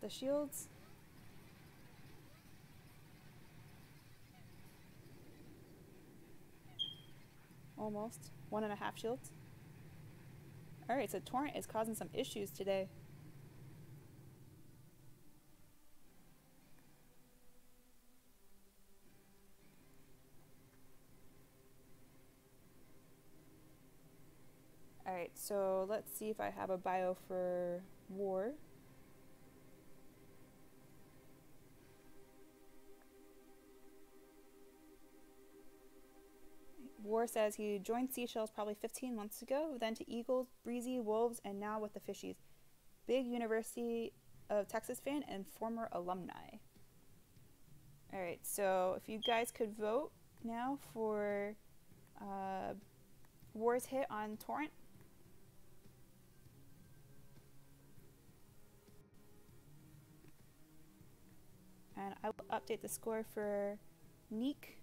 Got the shields. Almost. 1.5 shields. Alright, so Torrent is causing some issues today. Alright, so let's see if I have a bio for War. War says he joined Seashells probably 15 months ago, then to Eagles, Breezy, Wolves, and now with the Fishies. Big University of Texas fan and former alumni. Alright, so if you guys could vote now for War's hit on Torrent. And I will update the score for Neek.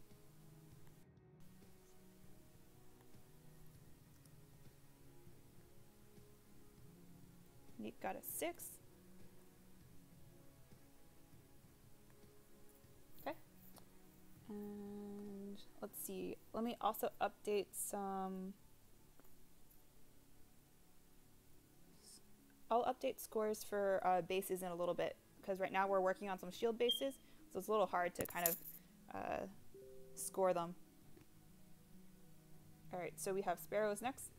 Neek got a 6. Okay. And let's see. Let me also update some. I'll update scores for bases in a little bit, because right now we're working on some shield bases, so it's a little hard to kind of score them. Alright, so we have Sparrows next.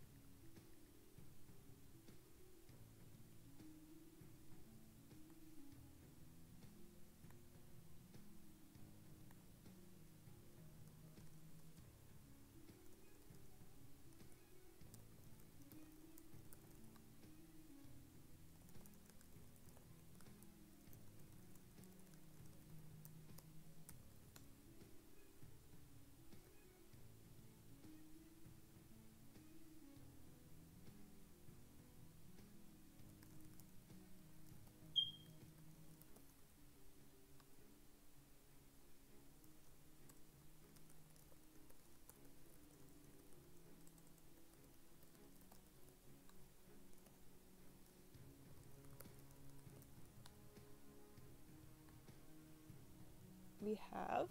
We have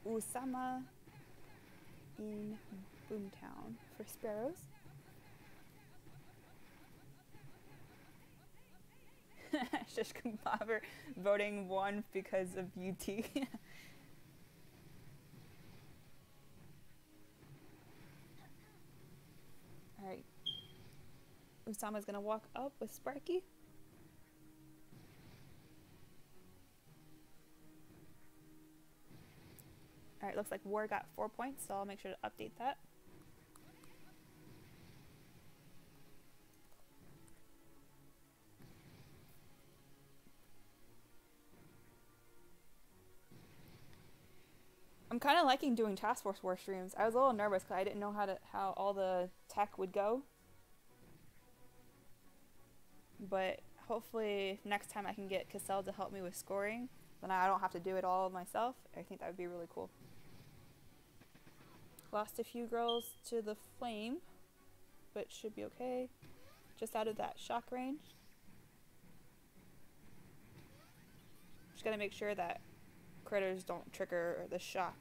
Usama in Boomtown for Sparrows. Shish Kebabber voting 1 because of UT. Alright. Usama's gonna walk up with Sparky. Alright, looks like War got 4 points, so I'll make sure to update that. I'm kind of liking doing Task Force War streams. I was a little nervous because I didn't know how all the tech would go. But hopefully next time I can get Cassell to help me with scoring, then I don't have to do it all myself. I think that would be really cool. Lost a few girls to the flame, but should be okay. Just out of that shock range. Just gotta make sure that critters don't trigger the shock.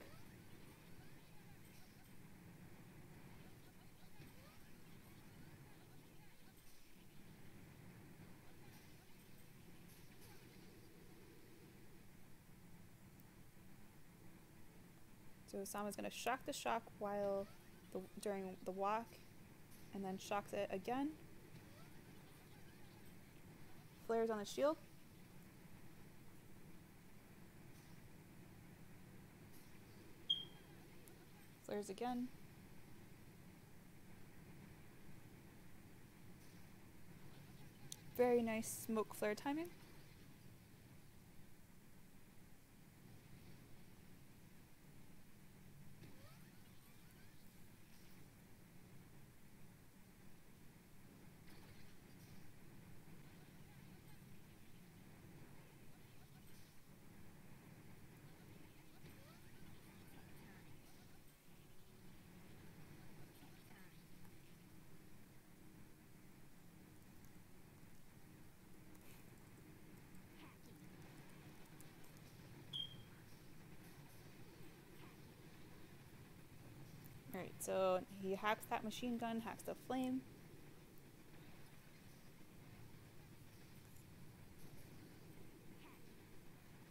So Osama's gonna shock the shock while during the walk, and then shocks it again. Flares on the shield. Flares again. Very nice smoke flare timing. so he hacks that machine gun, hacks the flame.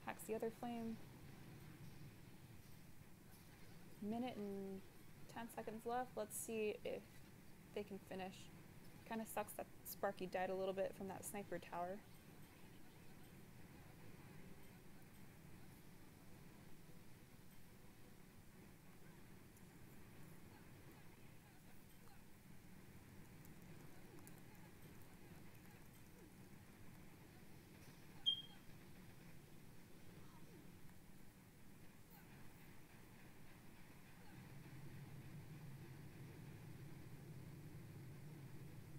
Hacks the other flame. Minute and 10 seconds left. Let's see if they can finish. Kind of sucks that Sparky died a little bit from that sniper tower.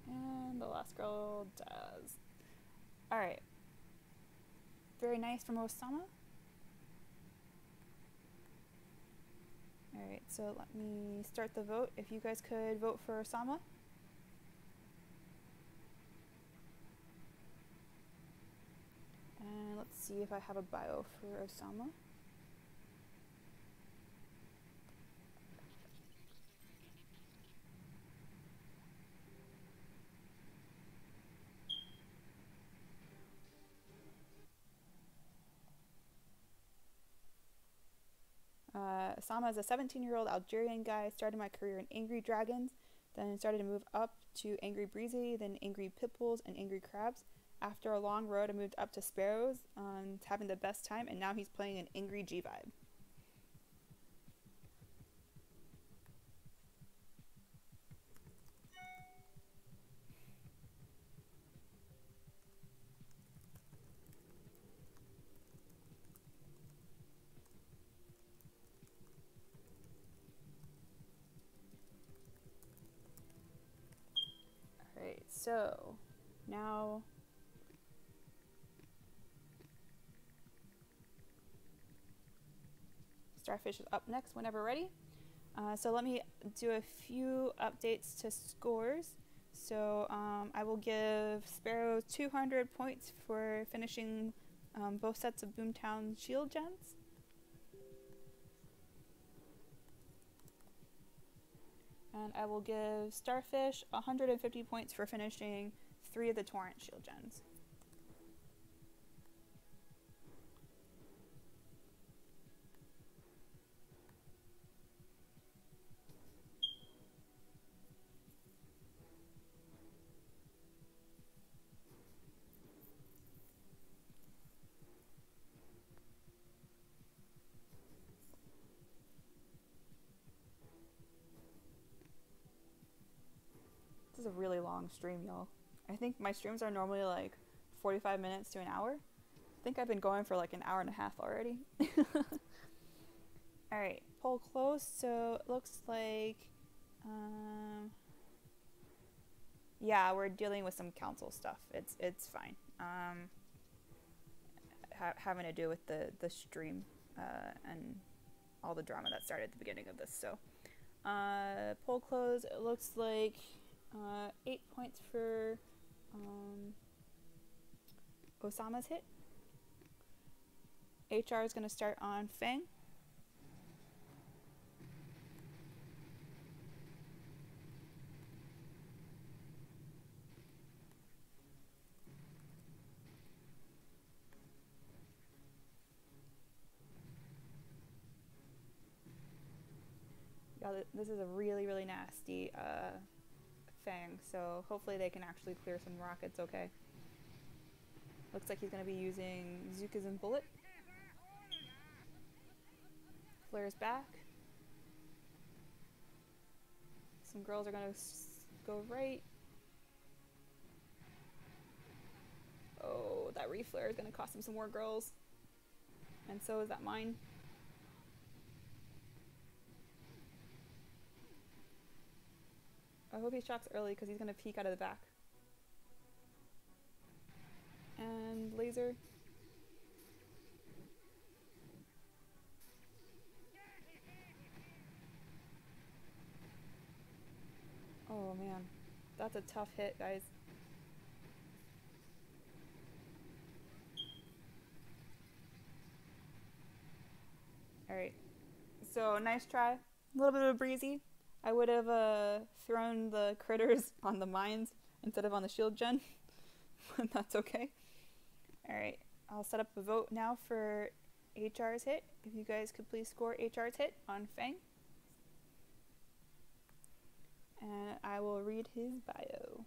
And the last girl does. Alright. Very nice from Osama. Alright, so let me start the vote. If you guys could vote for Osama. And let's see if I have a bio for Osama. Osama is a 17-year-old Algerian guy. Started my career in Angry Dragons, then started to move up to Angry Breezy, then Angry Pitbulls, and Angry Crabs. After a long road, I moved up to Sparrows, having the best time, and now he's playing an Angry G-Vibe. Alright, so now Starfish is up next whenever ready. So let me do a few updates to scores. So I will give Sparrows 200 points for finishing both sets of Boomtown Shield Gens. And I will give Starfish 150 points for finishing 3 of the Torrent Shield Gens. This is a really long stream, y'all. I think my streams are normally like 45 minutes to an hour. I think I've been going for like an hour and a half already. Alright, poll close. So it looks like, yeah, we're dealing with some council stuff. It's fine. Having to do with the stream and all the drama that started at the beginning of this. So poll close. It looks like 8 points for Osama's hit. HR is going to start on Fang. Yeah, this is a really, really nasty Fang, so hopefully they can actually clear some rockets okay. Looks like he's going to be using Zukas and Bullet. Flares back. Some girls are going to go right. Oh, that reflare is going to cost him some more girls. And so is that mine. I hope he shocks early because he's going to peek out of the back. And laser. Oh man, that's a tough hit, guys. Alright, so nice try. A little bit of a breezy. I would have thrown the critters on the mines instead of on the shield gen, but that's okay. Alright, I'll set up a vote now for HR's hit. If you guys could please score HR's hit on Fang. And I will read his bio.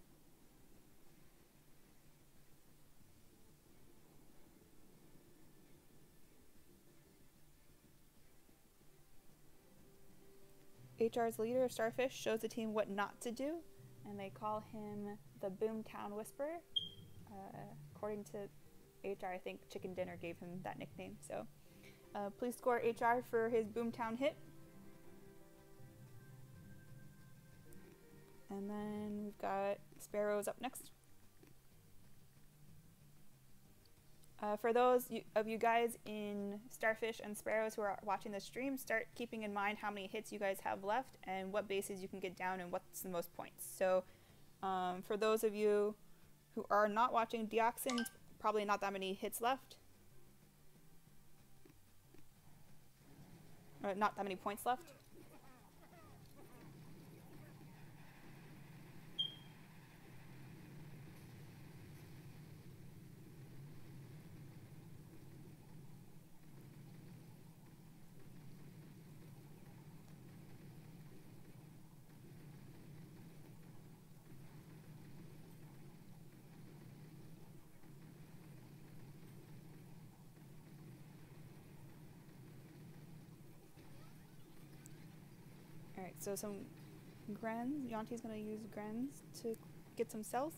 HR's leader of Starfish shows the team what not to do, and they call him the Boomtown Whisperer. According to HR, I think Chicken Dinner gave him that nickname. So please score HR for his Boomtown hit. And then we've got Sparrows up next. For those of you guys in Starfish and Sparrows who are watching the stream, start keeping in mind how many hits you guys have left and what bases you can get down and what's the most points. So for those of you who are not watching Deoxys, probably not that many hits left. Or not that many points left. Alright, so some Grens. Yonti's going to use Grens to get some cells.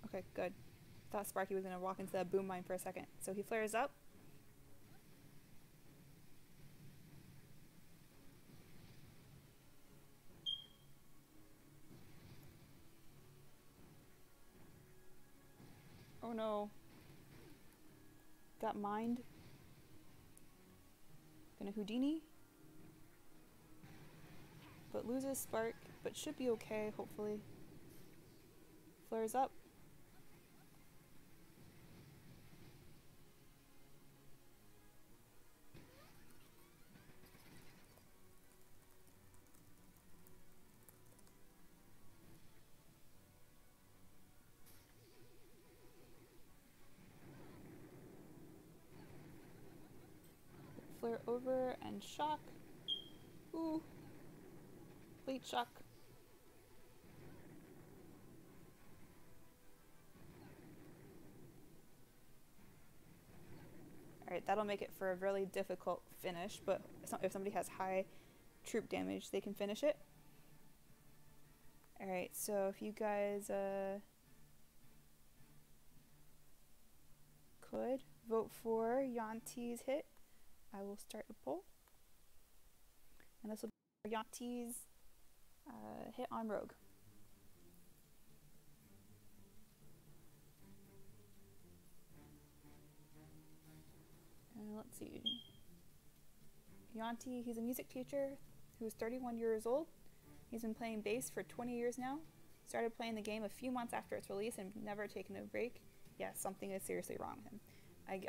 Okay, good. Thought Sparky was going to walk into that boom mine for a second. So he flares up. Oh no. Got mined. Gonna Houdini. But loses Spark, but should be okay, hopefully. Flares up. Flare over and shock. Ooh. Late shock. Alright, that'll make it for a really difficult finish, but if somebody has high troop damage, they can finish it. Alright, so if you guys could vote for Yonti's hit, I will start a poll. And this will be Yonti's hit on Rogue. And let's see. Yonti, he's a music teacher who's 31 years old. He's been playing bass for 20 years now. started playing the game a few months after its release and never taken a break. Yes, something is seriously wrong with him. He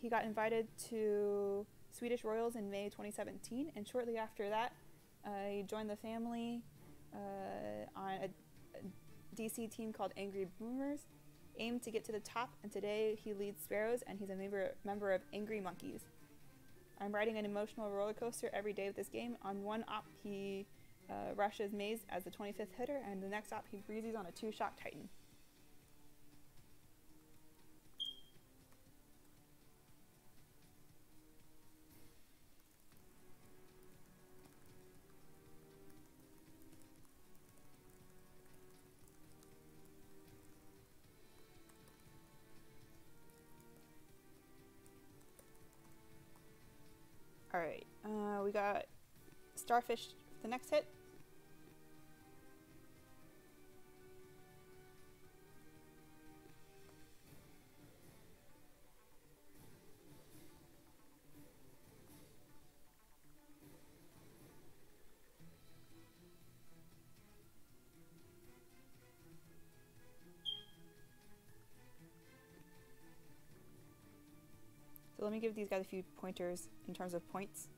got invited to Swedish Royals in May 2017, and shortly after that, he joined the family on a DC team called Angry Boomers, aimed to get to the top, and today he leads Sparrows and he's a member of Angry Monkeys. I'm riding an emotional roller coaster every day with this game. On one op, he rushes Maze as the 25th hitter, and the next op, he breezes on a 2-shot Titan. Alright, we got Starfish the next hit. So let me give these guys a few pointers in terms of points.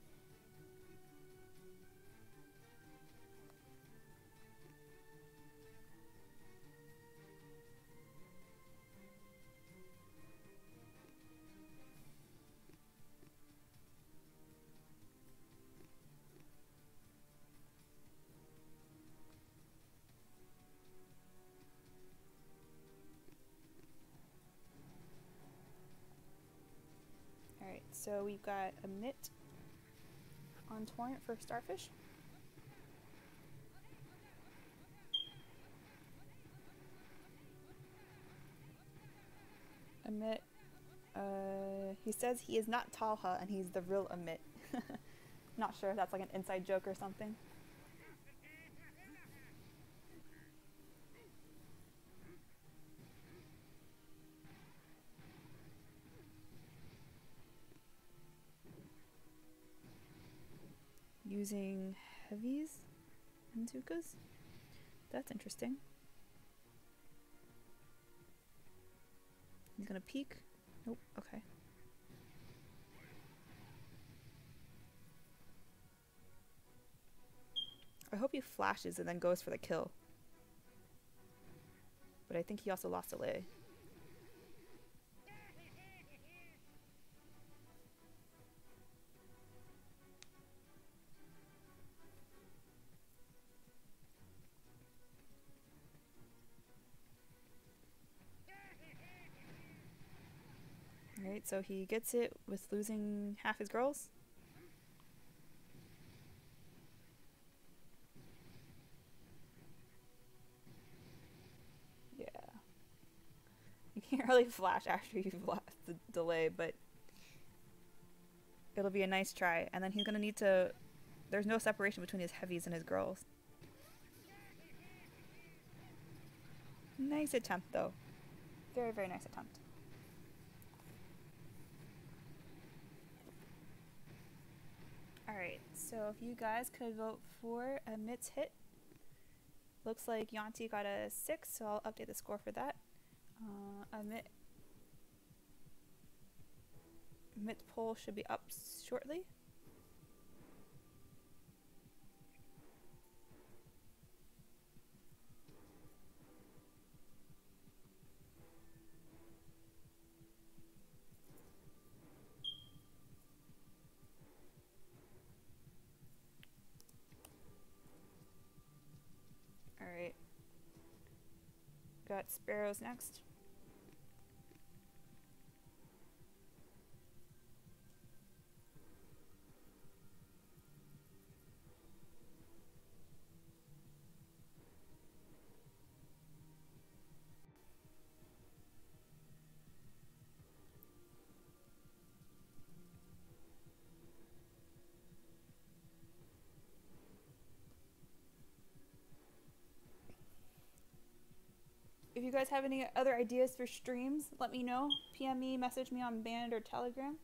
Alright, so we've got a mitt on Torrent for Starfish. Amit, he says he is not Talha and he's the real Amit. Not sure if that's like an inside joke or something. Using heavies and Zukas? That's interesting. He's gonna peek. Nope, okay. I hope he flashes and then goes for the kill. But I think he also lost a lay. Alright, so he gets it with losing half his girls. Yeah. You can't really flash after you've lost the delay, but it'll be a nice try. And then he's gonna need to... There's no separation between his heavies and his girls. Nice attempt, though. Very, very nice attempt. Alright, so if you guys could vote for Amit's hit. Looks like Yanti got a 6, so I'll update the score for that. Amit's poll should be up shortly. Alright. Got Sparrows next. If you guys have any other ideas for streams, let me know. PM me, message me on Band or Telegram.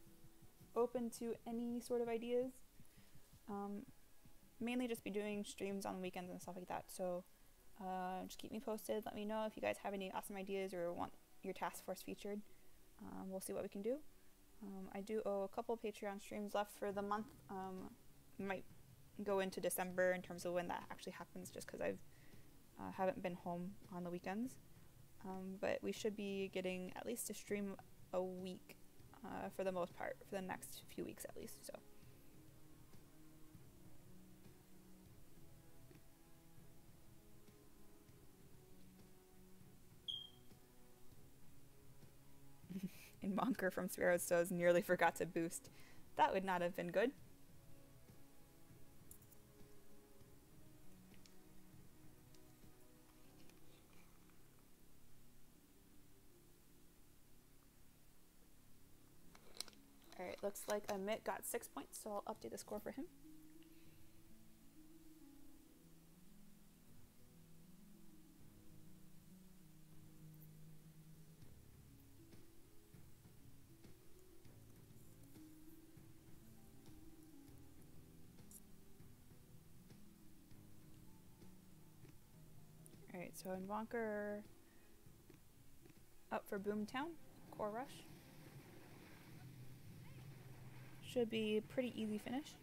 Open to any sort of ideas. Mainly just be doing streams on weekends and stuff like that. So Just keep me posted. Let me know if you guys have any awesome ideas or want your task force featured. We'll see what we can do. I do owe a couple Patreon streams left for the month. Might go into December in terms of when that actually happens, just because I've haven't been home on the weekends. But we should be getting at least a stream a week for the most part, for the next few weeks at least. So. Invoker from Sparrows says nearly forgot to boost. That would not have been good. Alright, looks like Amit got 6 points, so I'll update the score for him. Alright, so Invoker up for Boomtown, Core Rush. Should be a pretty easy finish.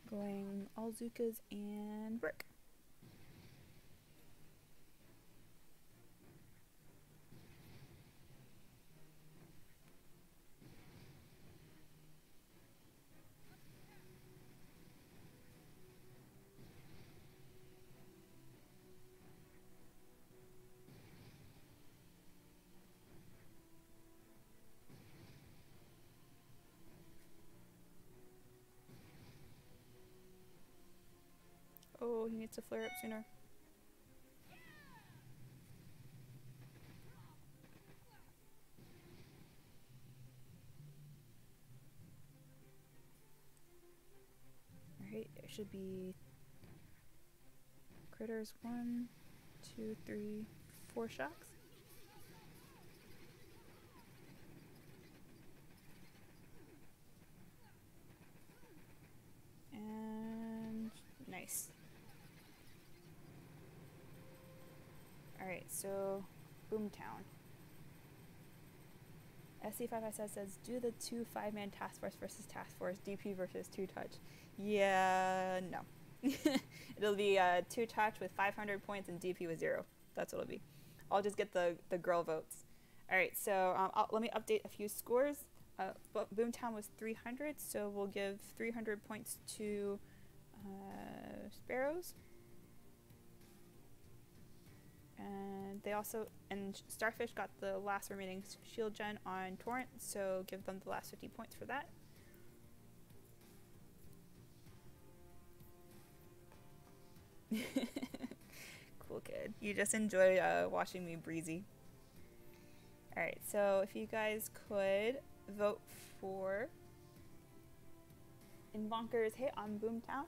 Going all Zukas and Brick. Oh, he needs to flare up sooner. Alright, there should be critters 1, 2, 3, 4 shocks. And nice. Alright, so Boomtown. SC5SS says, do the 2 5-man task force versus task force, DP versus 2 touch. Yeah, no. It'll be 2 touch with 500 points and DP with 0. That's what it'll be. I'll just get the girl votes. Alright, so let me update a few scores. Boomtown was 300, so we'll give 300 points to Sparrows. And they also, and Starfish got the last remaining shield gen on Torrent, so give them the last 50 points for that. Cool kid. You just enjoy watching me breezy. Alright, so if you guys could vote for Invoker's hit on Boomtown,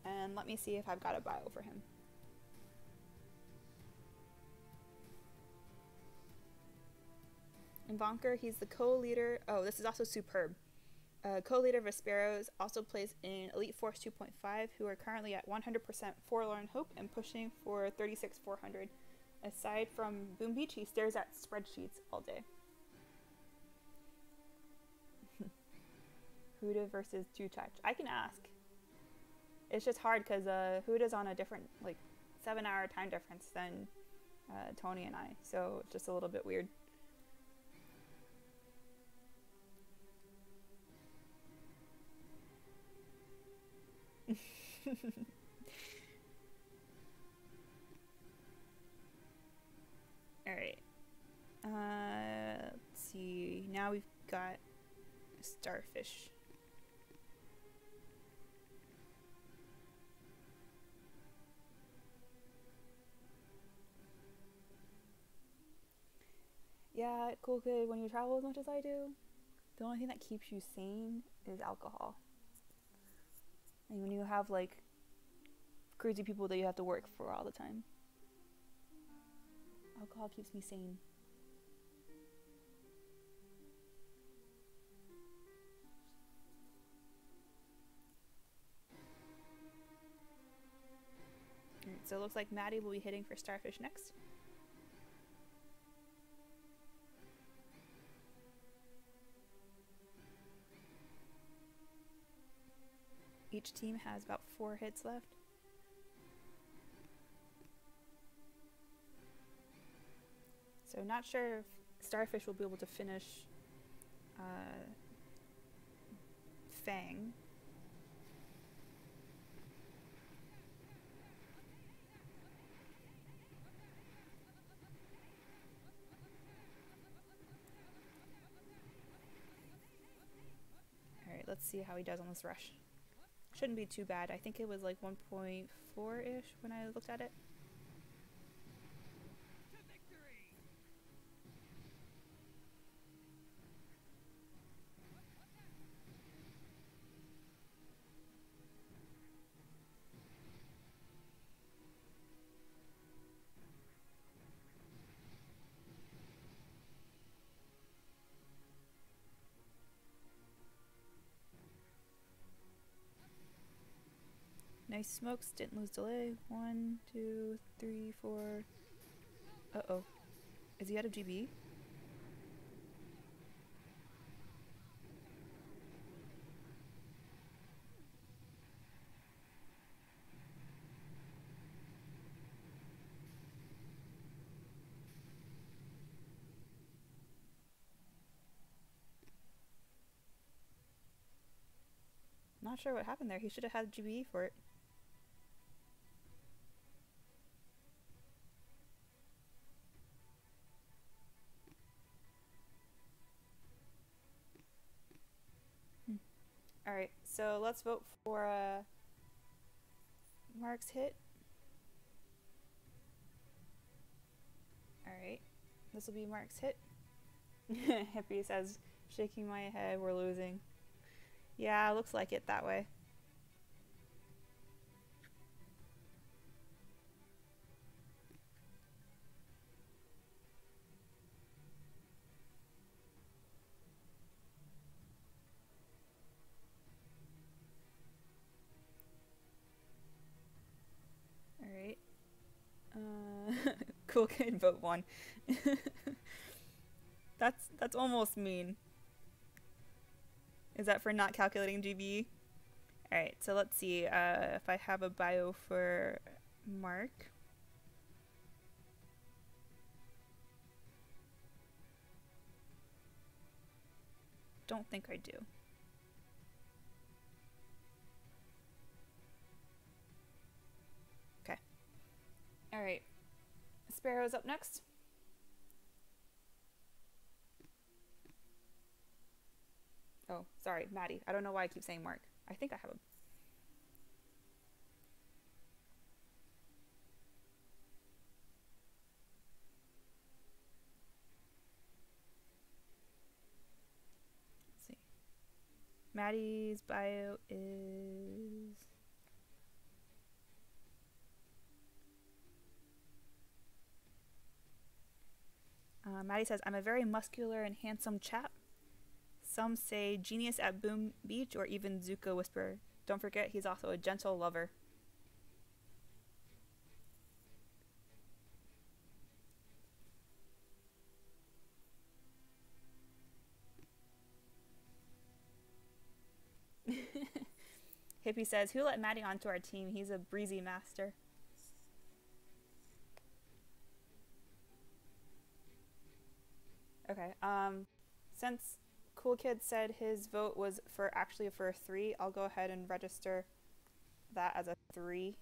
and let me see if I've got a bio for him. Invoker, he's the co-leader. Oh, this is also superb. Co-leader of Sparrows, also plays in Elite Force 2.5, who are currently at 100% Forlorn Hope and pushing for 36,400. Aside from Boom Beach, he stares at spreadsheets all day. Huda versus 2-touch. I can ask. It's just hard because Huda's on a different, like, 7-hour time difference than Tony and I, so it's just a little bit weird. Alright. Let's see. Now we've got Starfish. Yeah, cool kid, when you travel as much as I do, the only thing that keeps you sane is alcohol. And when you have, like, crazy people that you have to work for all the time. Alcohol keeps me sane. Alright, so it looks like Maddie will be hitting for Starfish next. Each team has about 4 hits left. So not sure if Starfish will be able to finish Fang. Alright, let's see how he does on this rush. Shouldn't be too bad. I think it was like 1.4-ish when I looked at it. Nice smokes, didn't lose delay. 1, 2, 3, 4. Uh-oh. Is he out of GB? Not sure what happened there. He should have had GB for it. Alright, so let's vote for Mark's hit. Alright, this will be Mark's hit. Hippie says, shaking my head, we're losing. Yeah, looks like it that way. Alright. Cool kid, vote 1. That's almost mean. Is that for not calculating GB? Alright, so let's see if I have a bio for Mark. Don't think I do. Okay. Alright. Sparrows up next. Oh, sorry, Maddie. I don't know why I keep saying Mark. I think I have him. Let's see. Maddie's bio is... Maddie says, I'm a very muscular and handsome chap. Some say genius at Boom Beach or even Zuko Whisperer. Don't forget, he's also a gentle lover. Hippie says, who let Maddie onto our team? He's a breezy master. Okay, since Cool Kid said his vote was for actually for a 3, I'll go ahead and register that as a 3.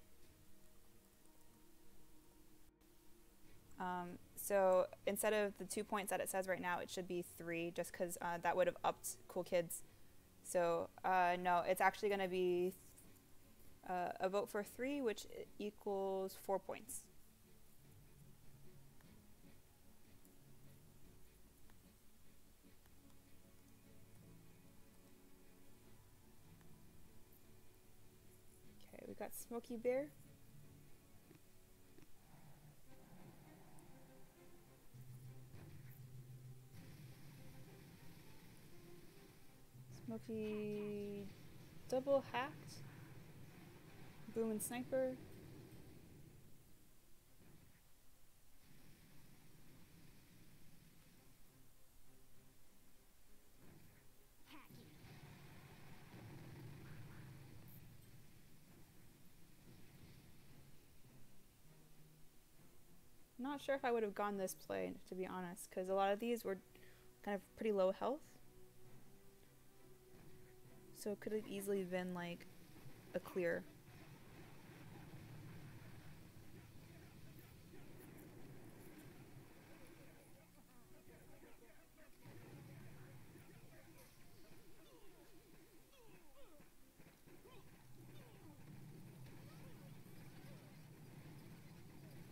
So instead of the 2 points that it says right now, it should be 3, just because that would have upped Cool Kid's. So no, it's actually going to be a vote for 3, which equals 4 points. Okay, we got Smokey Bear. Smoky double hacked. Boom and sniper. Not sure if I would have gone this play, to be honest, because a lot of these were kind of pretty low health. So it could have easily been like a clear.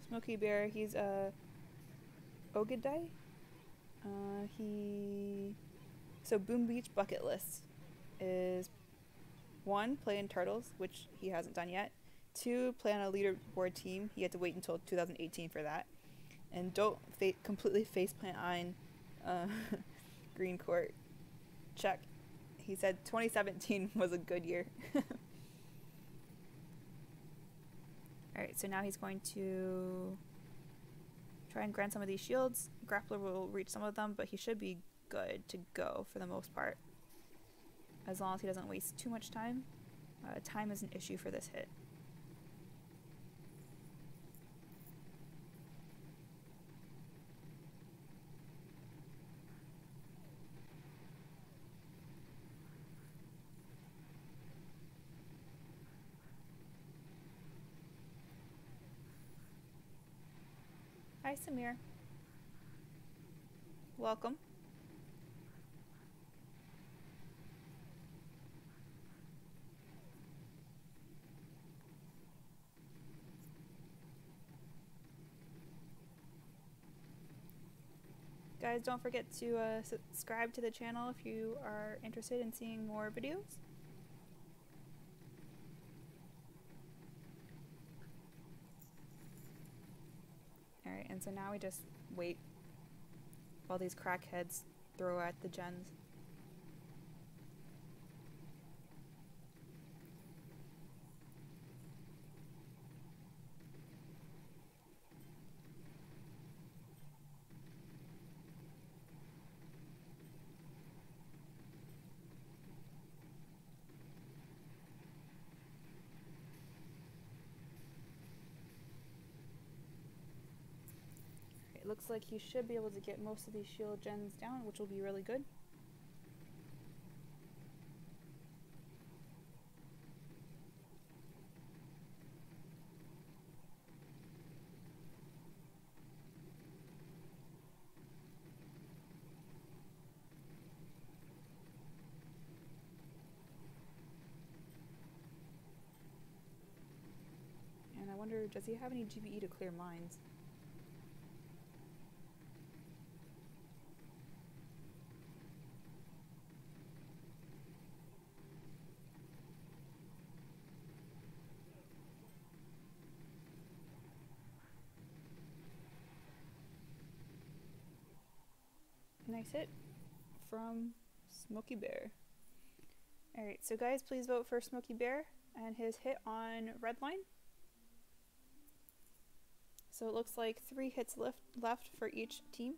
Smoky Bear, he's a Ogedai. So Boom Beach bucket list is 1, play in Turtles, which he hasn't done yet. 2, play on a leaderboard team. He had to wait until 2018 for that. And don't completely faceplant on Green Court. Check. He said 2017 was a good year. Alright, so now he's going to try and grant some of these shields. Grappler will reach some of them, but he should be good to go for the most part. As long as he doesn't waste too much time. Time is an issue for this hit. Hi, Samir. Welcome. Guys, don't forget to subscribe to the channel if you are interested in seeing more videos. Alright, and so now we just wait while these crackheads throw at the gens. It looks like you should be able to get most of these shield gens down, which will be really good. And I wonder, does he have any GBE to clear mines? Nice hit from Smoky Bear. Alright, so guys, please vote for Smoky Bear and his hit on red line. So it looks like 3 hits left for each team.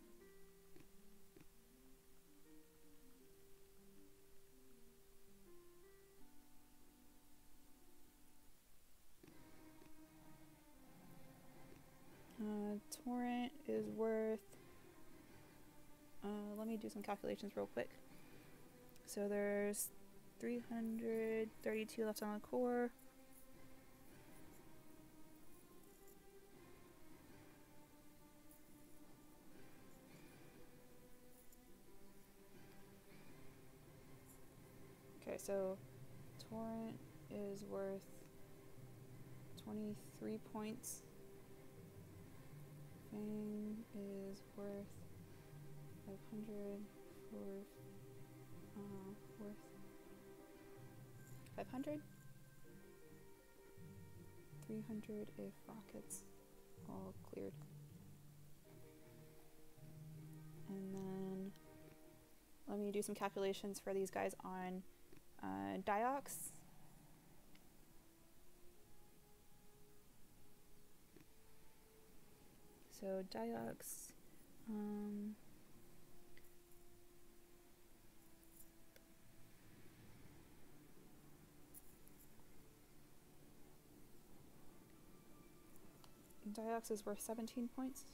Torrent is worth... let me do some calculations real quick. So there's 332 left on the core. Okay, so Torrent is worth 23 points. Fang is worth 500 worth 500. 300 if rockets all cleared. And then let me do some calculations for these guys on Diox. So Diox, Diox is worth 17 points.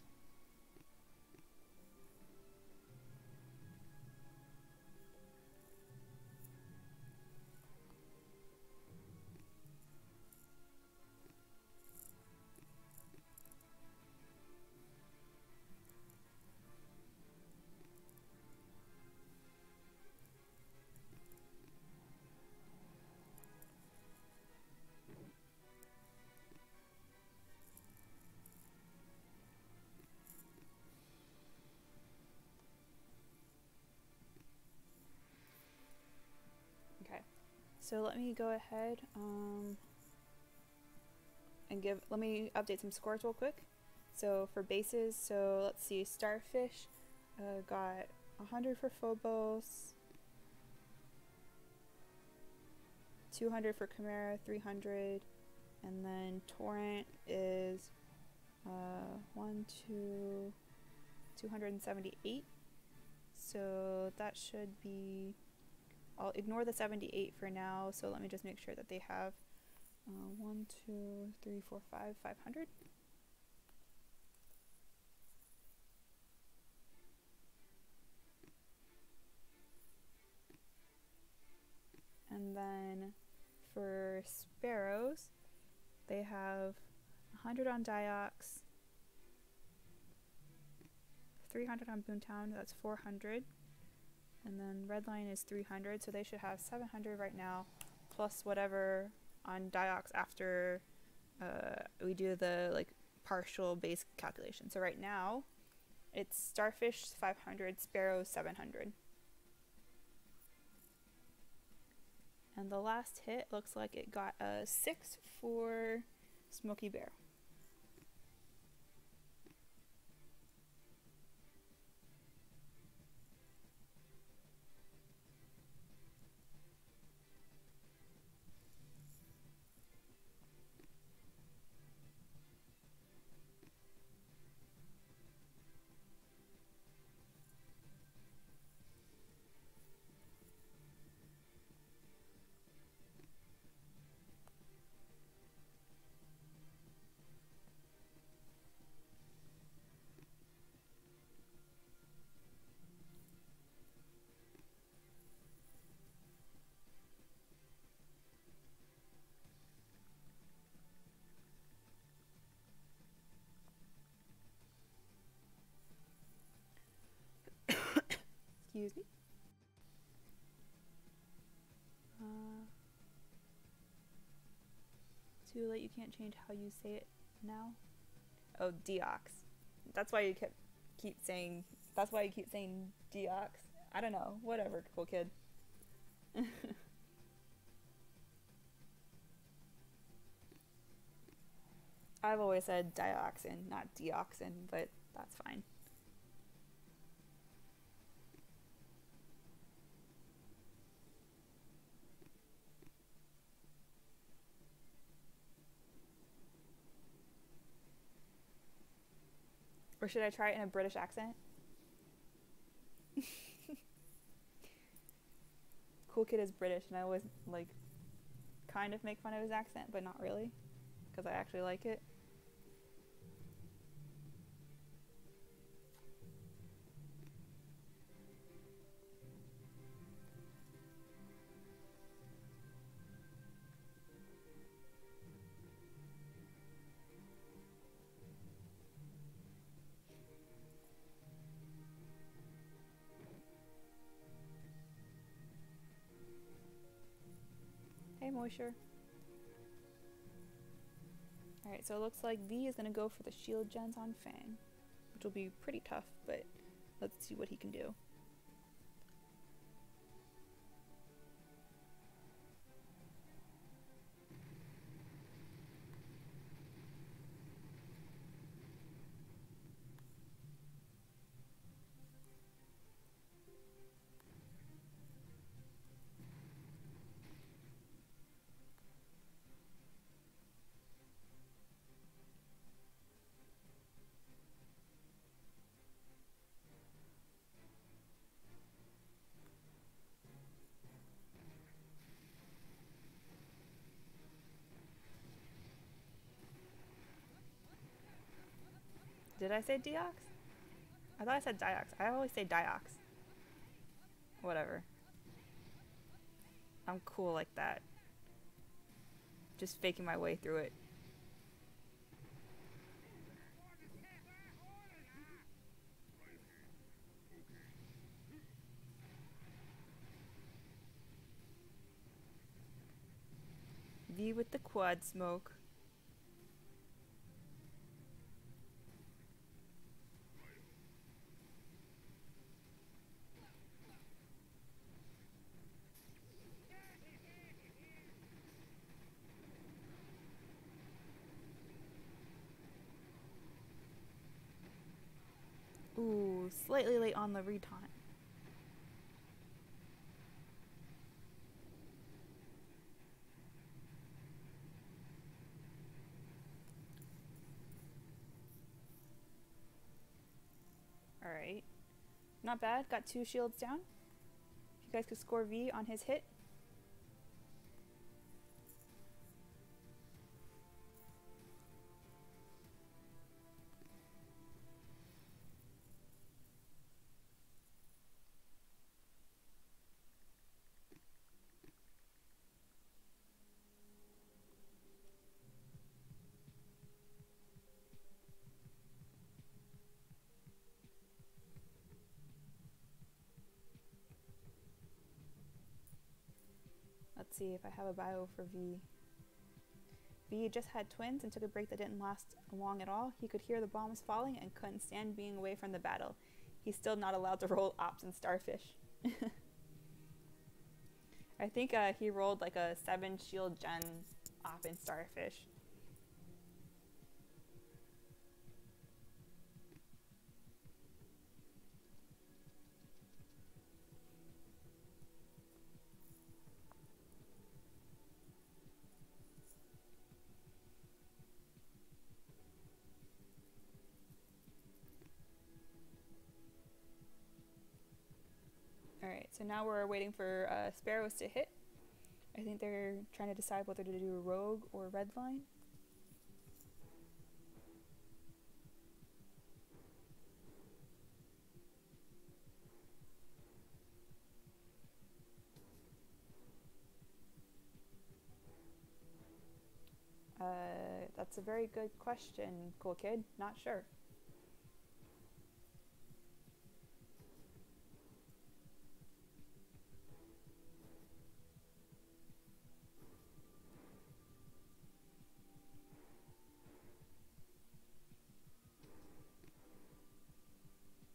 Okay, so let me go ahead and let me update some scores real quick. So for bases, so let's see, Starfish got 100 for Phobos, 200 for Chimera, 300, and then Torrent is 278. So that should be, I'll ignore the 78 for now, so let me just make sure that they have 1, 2, 3, 4, 5, 500. And then for Sparrows, they have 100 on Diox, 300 on Boomtown, that's 400. And then Redline is 300, so they should have 700 right now, plus whatever on Diox after we do the like partial base calculation. So right now, it's Starfish 500, Sparrows 700. And the last hit looks like it got a 6 for Smoky Bear. Excuse me. Too late, you can't change how you say it now. Oh, Deox. That's why you keep saying Deox. I don't know. Whatever, cool kid. I've always said dioxin, not deoxin, but that's fine. Or should I try it in a British accent? Cool kid is British, and I always like kind of make fun of his accent, but not really, because I actually like it. Hey, Moisture. Alright, so it looks like V is going to go for the shield gens on Fang, which will be pretty tough, but let's see what he can do. Did I say deox? I thought I said diox. I always say diox. Whatever. I'm cool like that. Just faking my way through it. V with the quad smoke. Ooh, slightly late on the retaunt. Alright. Not bad. Got 2 shields down. If you guys could score V on his hit. Let's see if I have a bio for V. V just had twins and took a break that didn't last long at all. He could hear the bombs falling and couldn't stand being away from the battle. He's still not allowed to roll ops in Starfish. I think he rolled like a 7 shield gen op in Starfish. Alright, so now we're waiting for Sparrows to hit. I think they're trying to decide whether to do rogue or red line. That's a very good question, cool kid. Not sure.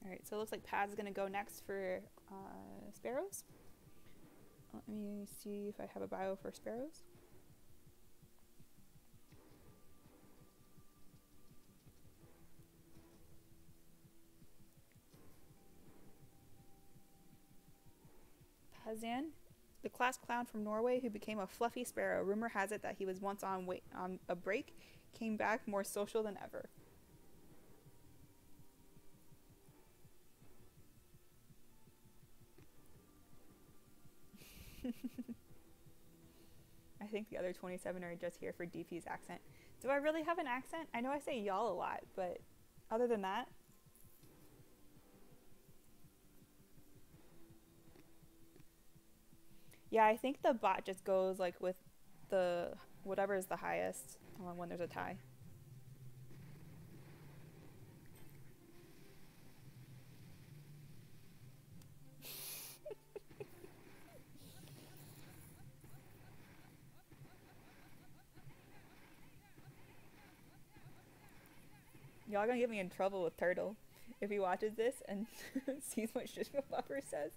Alright, so it looks like Pad's gonna go next for Sparrows. Let me see if I have a bio for Sparrows. Pazan, the class clown from Norway who became a fluffy sparrow. Rumor has it that he was once on a break, came back more social than ever. I think the other 27 are just here for DP's accent. Do I really have an accent? I know I say y'all a lot, but other than that. Yeah, I think the bot just goes like with the whatever is the highest when there's a tie. Y'all gonna get me in trouble with Turtle if he watches this and sees what Shishma Buffer says.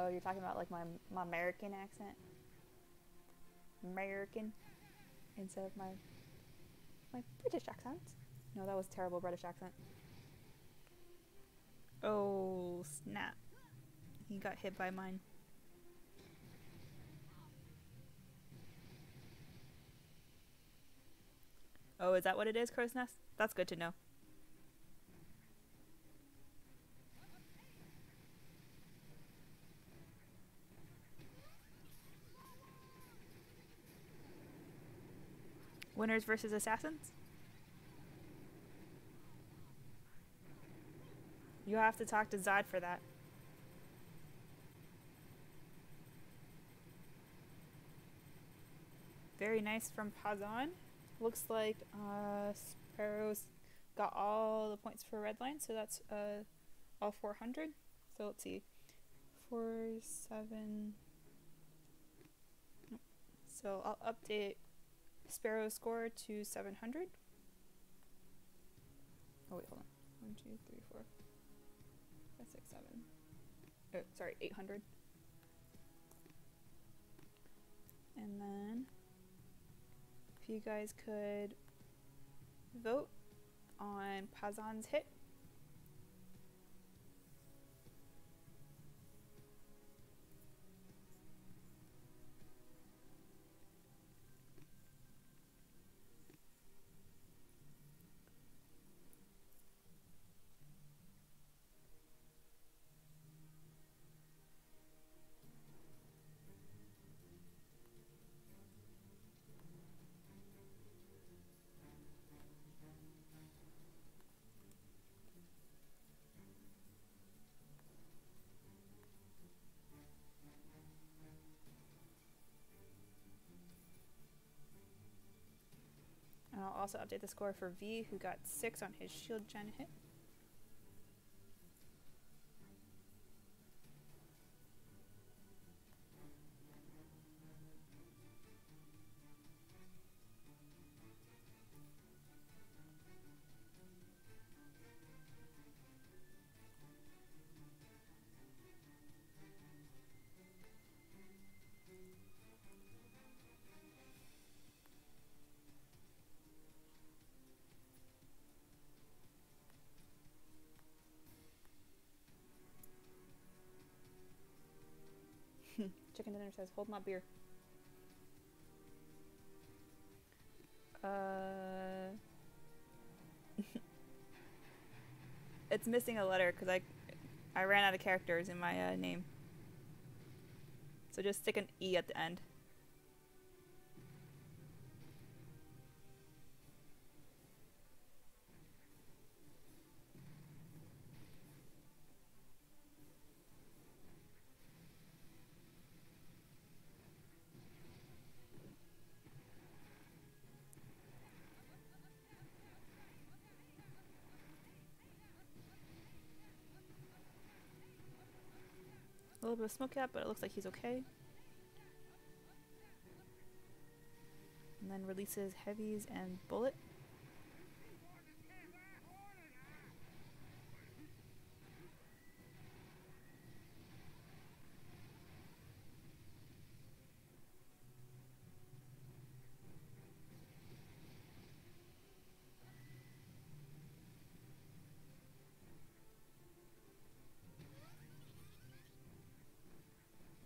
Oh, you're talking about like my American accent? American instead of my British accent? No, that was terrible British accent. Oh, snap. He got hit by mine. Oh, is that what it is, Crow's Nest? That's good to know. Winners versus assassins? You have to talk to Zod for that. Very nice from Pazan. Looks like Sparrows got all the points for red line, so that's all 400. So let's see, 4, 7. So I'll update Sparrow's score to 700. Oh wait, hold on. 1, 2, 3, 4, 5, 6, 7. Oh, sorry, 800. And then if you guys could vote on Pazan's hit. And I'll also update the score for V, who got 6 on his shield gen hit. Chicken Dinner says, hold my beer. It's missing a letter because I ran out of characters in my name. So just stick an E at the end. A little bit of smoke out, but it looks like he's okay. And then releases heavies and bullet.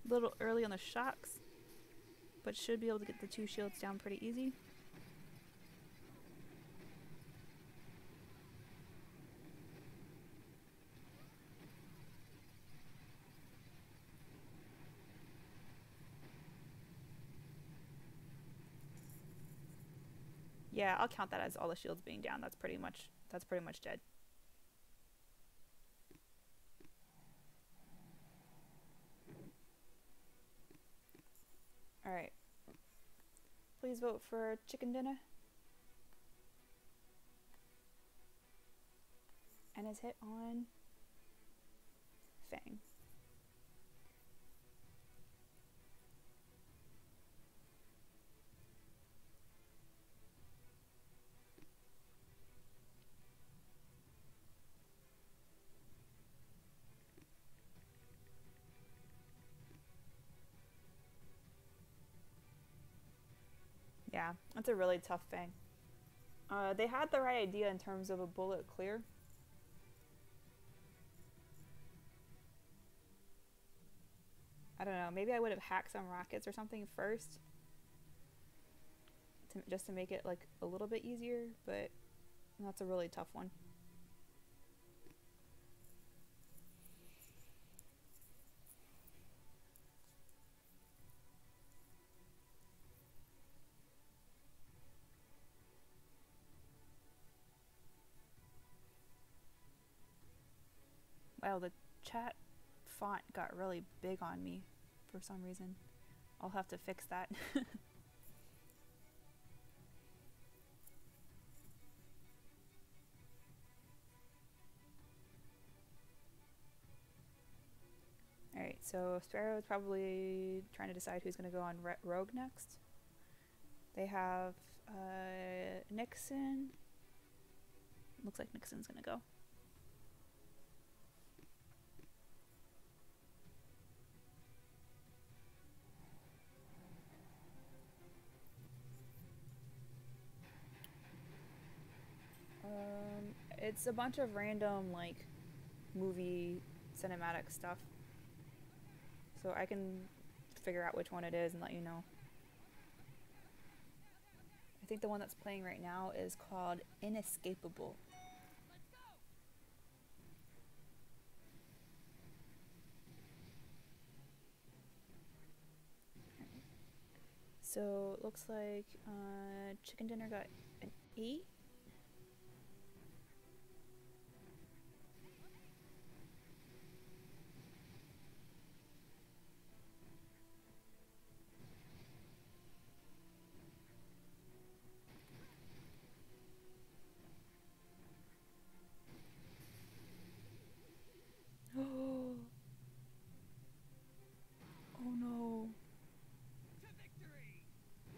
A little early on the shocks, but should be able to get the 2 shields down pretty easy. Yeah, I'll count that as all the shields being down. That's pretty much dead. All right. Please vote for Chicken Dinner. And his hit on Fang. Yeah, that's a really tough Fang. They had the right idea in terms of a bullet clear. I don't know, maybe I would have hacked some rockets or something first just to make it like a little bit easier, but that's a really tough one. Wow, the chat font got really big on me for some reason. I'll have to fix that. Alright, so Sparrow is probably trying to decide who's going to go on Rogue next. They have Nixon. Looks like Nixon's going to go. It's a bunch of random, like, movie cinematic stuff. So I can figure out which one it is and let you know. I think the one that's playing right now is called Inescapable. So it looks like Chicken Dinner got an 8. Oh no.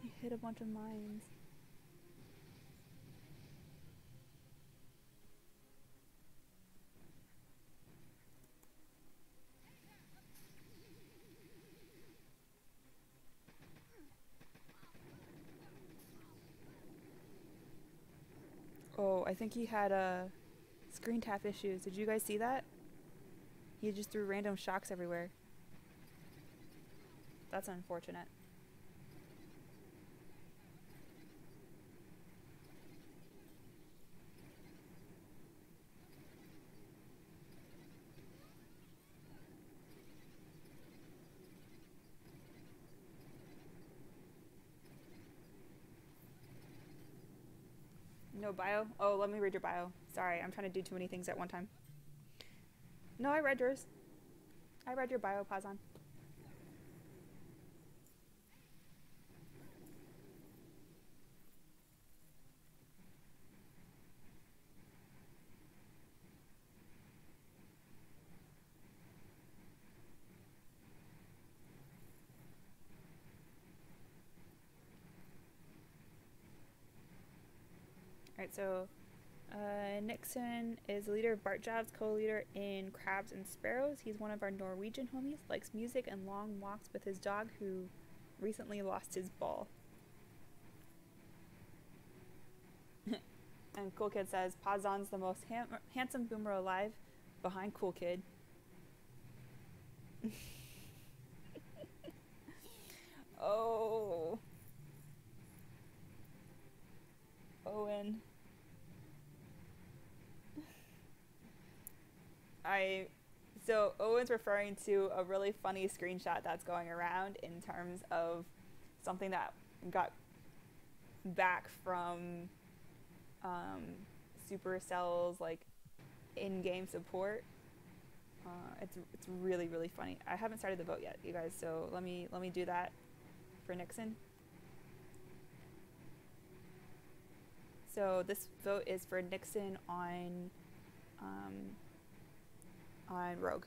He hit a bunch of mines. Oh, I think he had screen tap issues. Did you guys see that? He just threw random shocks everywhere. That's unfortunate. No bio? Oh, let me read your bio. Sorry, I'm trying to do too many things at one time. No, I read yours. I read your bio, Pazan. Alright, so Nixon is the leader of Bartjob's co-leader in Crabs and Sparrows. He's one of our Norwegian homies, likes music and long walks with his dog who recently lost his ball. And Cool Kid says, Pazan's the most handsome boomer alive, behind Cool Kid. Oh. Owen. So Owen's referring to a really funny screenshot that's going around in terms of something that got back from Supercell's like in-game support. It's really, really funny. I haven't started the vote yet, you guys, so let me do that for Nixon. So this vote is for Nixon on Rogue.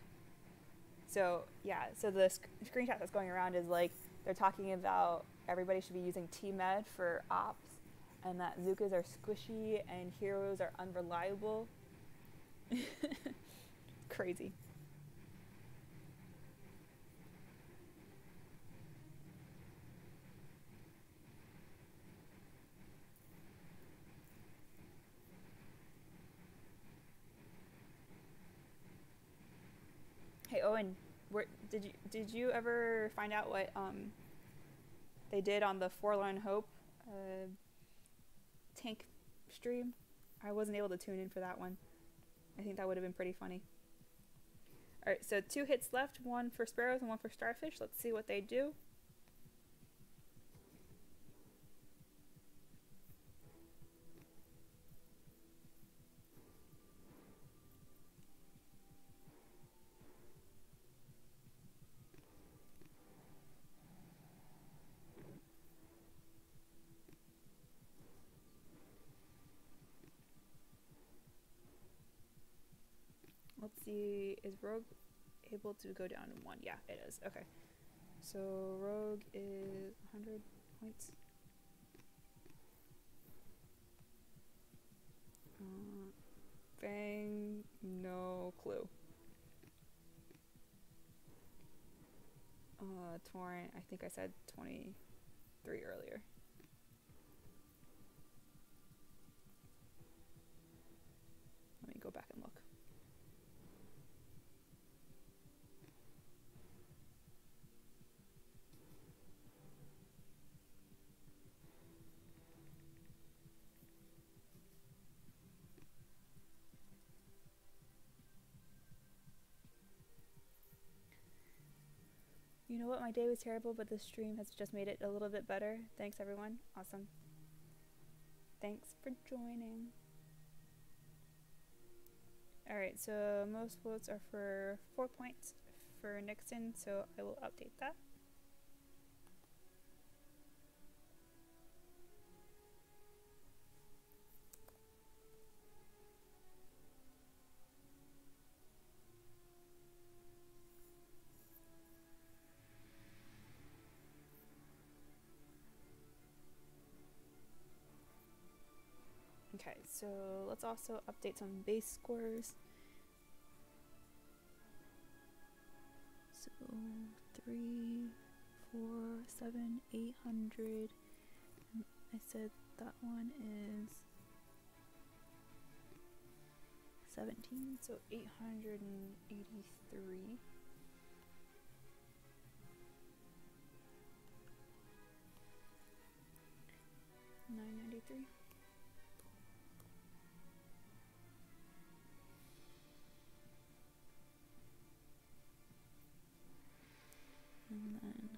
So yeah, so the screenshot that's going around is like they're talking about everybody should be using T-Med for ops, and that Zukas are squishy and heroes are unreliable. Crazy. Hey Owen, did you ever find out what they did on the Forlorn Hope tank stream. I wasn't able to tune in for that one. I think that would have been pretty funny. Alright, so 2 hits left, 1 for Sparrows and 1 for Starfish. Let's see what they do. Let's see, is Rogue able to go down 1? Yeah, it is. Okay. So Rogue is 100 points. Fang, no clue. Torrent, I think I said 23 earlier. Let me go back and look. You know what? My day was terrible, but this stream has just made it a little bit better. Thanks, everyone. Awesome. Thanks for joining. Alright, so most votes are for 4 points for Nixon, so I will update that. Okay, so let's also update some base scores. So 3, 4, 7, 800. I said that one is 17, so 883. $993. And then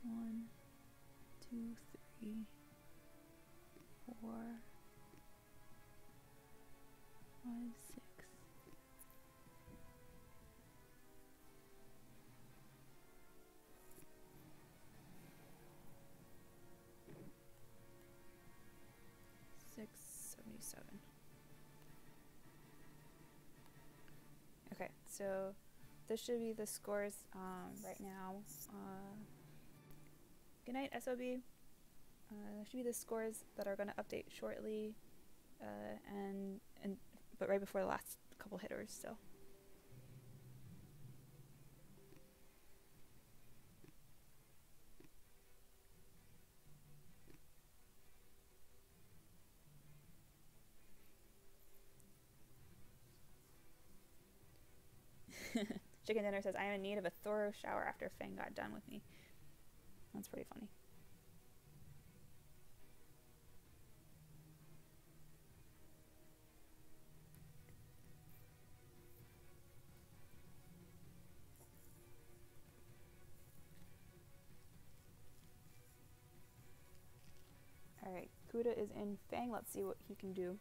1, 2, 3, 4, 5, 6. $677. Okay, so this should be the scores right now. Good night, SOB. That should be the scores that are going to update shortly, but right before the last couple hitters. So. Chicken Dinner says, I am in need of a thorough shower after Fang got done with me. That's pretty funny. Alright, Kuda is in Fang. Let's see what he can do.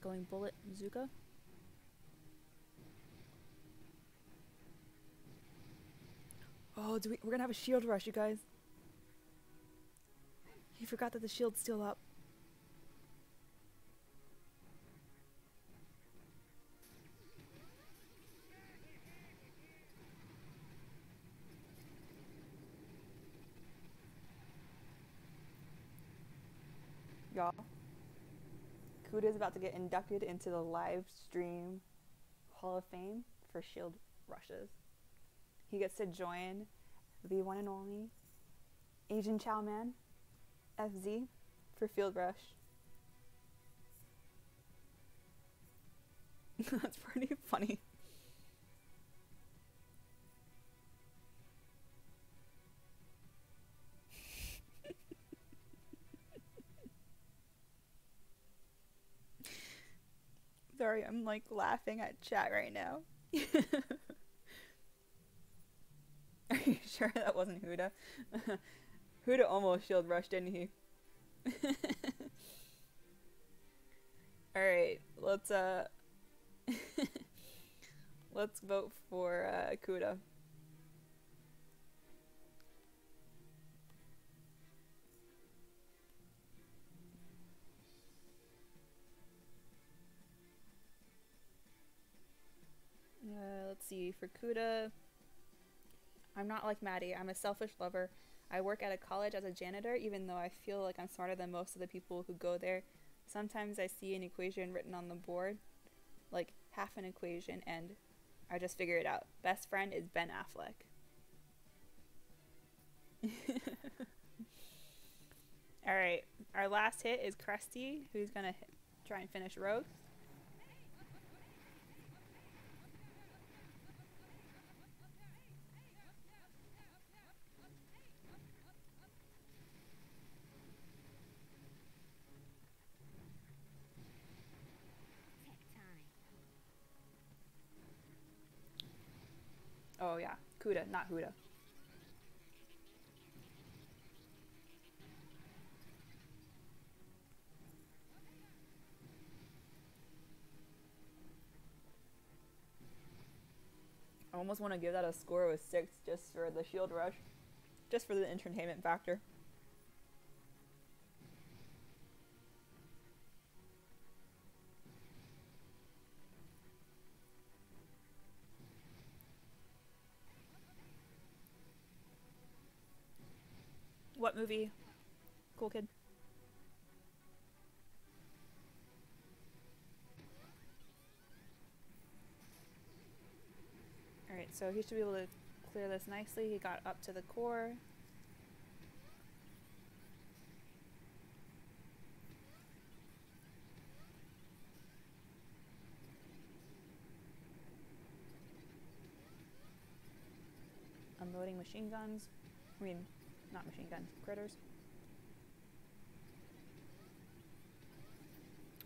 Going bullet Zuka. Oh, we're gonna have a shield rush, you guys. He forgot that the shield's still up. Y'all, Kuda's about to get inducted into the live stream Hall of Fame for shield rushes. He gets to join the one and only Asian Chowman, FZ, for field rush. That's pretty funny. Sorry, I'm like laughing at chat right now. Are you sure that wasn't Huda? Huda almost shield rushed, didn't he? Alright, let's let's vote for Kuda. Let's see, for Kuda, I'm not like Maddie. I'm a selfish lover. I work at a college as a janitor, even though I feel like I'm smarter than most of the people who go there. Sometimes I see an equation written on the board, like half an equation, and I just figure it out. Best friend is Ben Affleck. Alright, our last hit is Krusty, who's gonna try and finish Rogue. Oh yeah, Kuda, not Huda. I almost want to give that a score of 6 just for the shield rush. Just for the entertainment factor. What movie? Cool kid. Alright, so he should be able to clear this nicely. He got up to the core. Unloading machine guns. I mean, not machine guns, critters.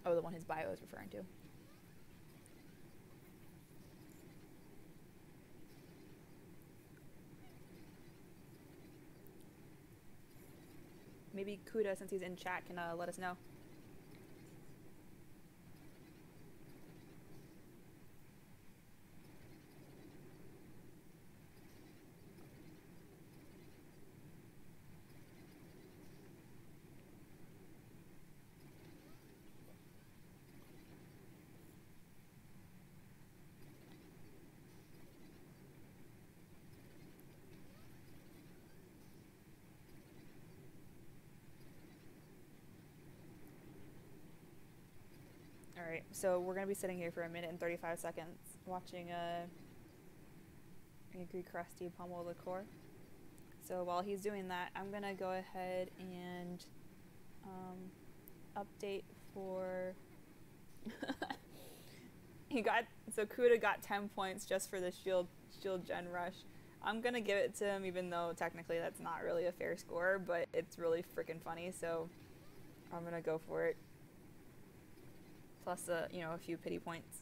Oh, the one his bio is referring to. Maybe Kuda, since he's in chat, can let us know. Alright, so we're going to be sitting here for 1:35 watching Angry Krusty pummel the core. So while he's doing that, I'm going to go ahead and update for... Kuda got 10 points just for the shield gen rush. I'm going to give it to him, even though technically that's not really a fair score, but it's really freaking funny, so I'm going to go for it. Plus, you know, a few pity points.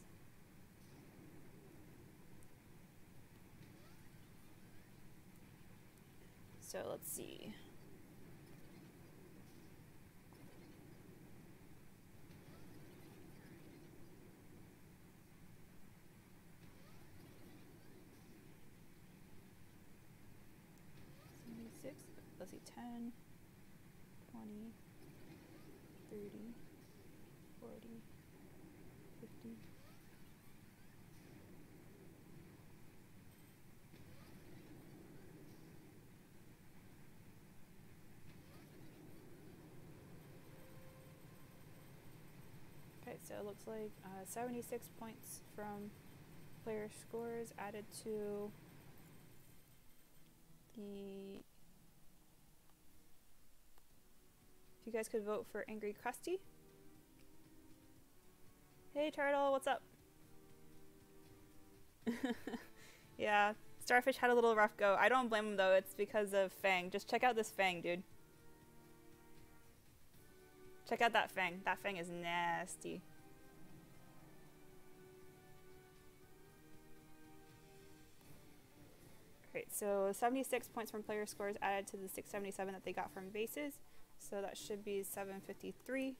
So let's see. Let's see, 10, 20, 30, 40, 50. so it looks like 76 points from player scores added to the... If you guys could vote for Angry Krusty. Hey Turtle, what's up? Yeah, Starfish had a little rough go. I don't blame him though, it's because of Fang. Just check out this Fang, dude. Check out that Fang. That Fang is nasty. Alright, so 76 points from player scores added to the 677 that they got from bases. So that should be 753.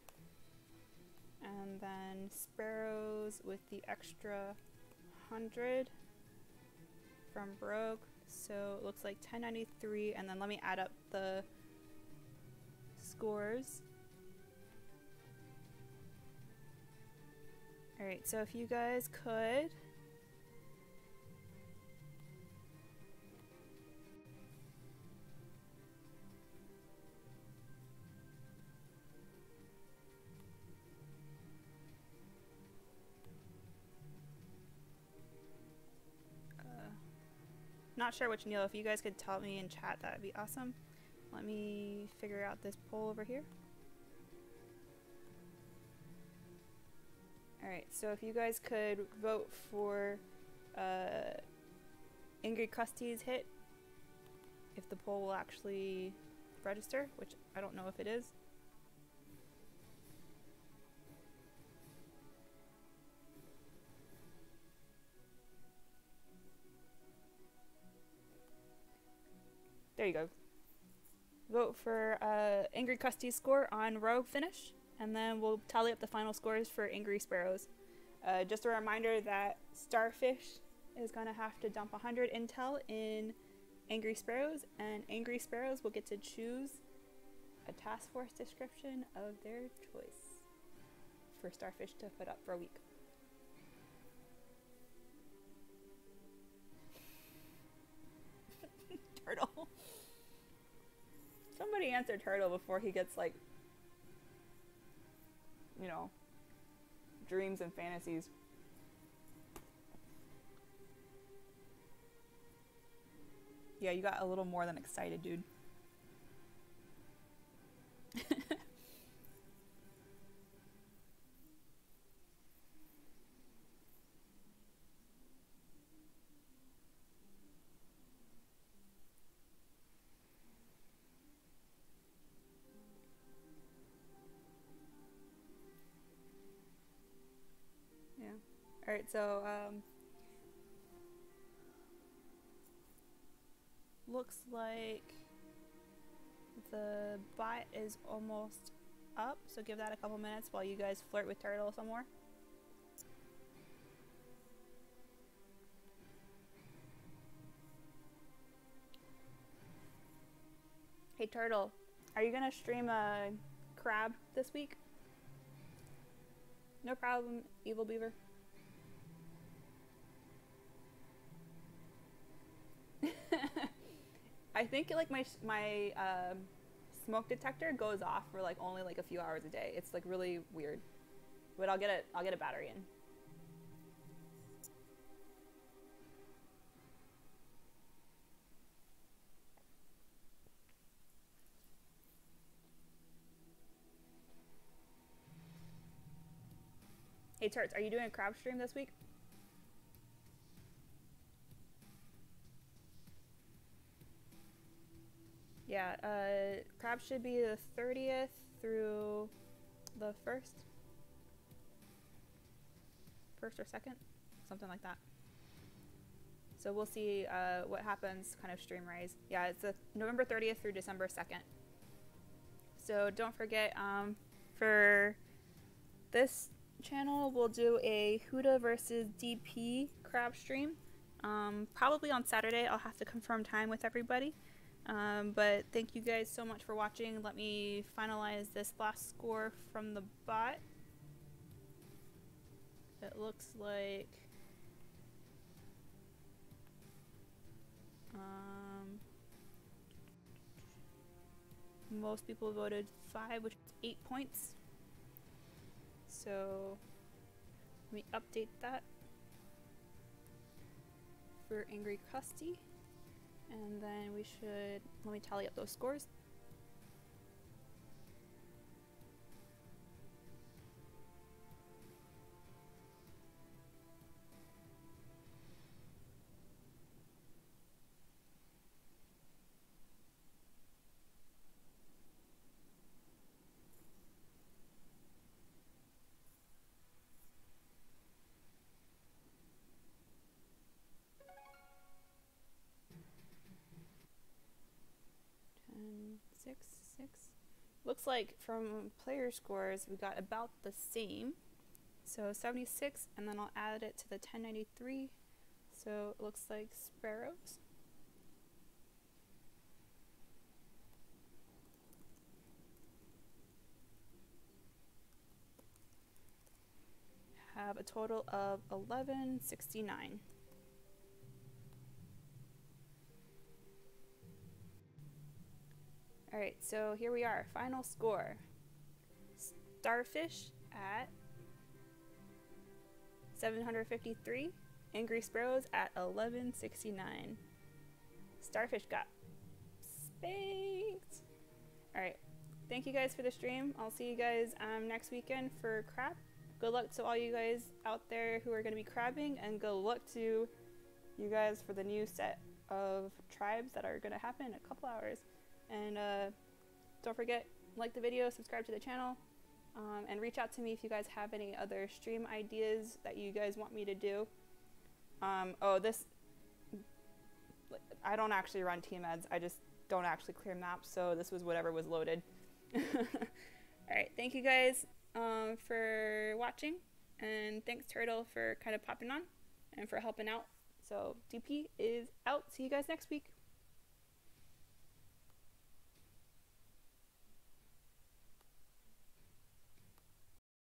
And then Sparrows with the extra 100 from Brogue. So it looks like 1093. And then let me add up the scores. Alright, so if you guys could... Not sure which Neil. If you guys could tell me in chat, that would be awesome. Let me figure out this poll over here. Alright, so if you guys could vote for Angry Krusty's hit, if the poll will actually register, which I don't know if it is. There you go. Vote for Angry Krusty's score on Rogue finish, and then we'll tally up the final scores for Angry Sparrows. Just a reminder that Starfish is going to have to dump 100 intel in Angry Sparrows, and Angry Sparrows will get to choose a task force description of their choice for Starfish to put up for a week. Turtle. Somebody answer Turtle before he gets, like, you know, dreams and fantasies. Yeah, you got a little more than excited, dude. Alright, so looks like the bot is almost up, so give that a couple minutes while you guys flirt with Turtle some more. Hey Turtle, are you gonna stream a crab this week? No problem, Evil Beaver. I think like my smoke detector goes off for like only like a few hours a day. It's like really weird, but I'll get a battery in. Hey Turts, are you doing a crab stream this week? Yeah, crab should be the 30th through the 1st or 2nd, something like that. So we'll see what happens kind of stream rise. Yeah, it's the November 30th through December 2nd. So don't forget, for this channel, we'll do a Huda versus DP crab stream. Probably on Saturday. I'll have to confirm time with everybody. But thank you guys so much for watching. Let me finalize this last score from the bot. It looks like most people voted 5, which is 8 points. So Let me update that for Angry Krusty. And then we should, let me tally up those scores. Six. Looks like from player scores we got about the same. So 76, and then I'll add it to the 1093. So it looks like Sparrows have a total of 1169. Alright, so here we are, final score. Starfish at 753, Angry Sparrows at 1169. Starfish got spanked. Alright, thank you guys for the stream. I'll see you guys next weekend for crab. Good luck to all you guys out there who are going to be crabbing, and good luck to you guys for the new set of tribes that are going to happen in a couple hours. And don't forget, like the video, subscribe to the channel, and reach out to me if you guys have any other stream ideas that you guys want me to do. I don't actually run team eds, I just don't actually clear maps, so this was whatever was loaded. Alright, thank you guys for watching, and thanks Turtle for kind of popping on and for helping out. So DP is out. See you guys next week.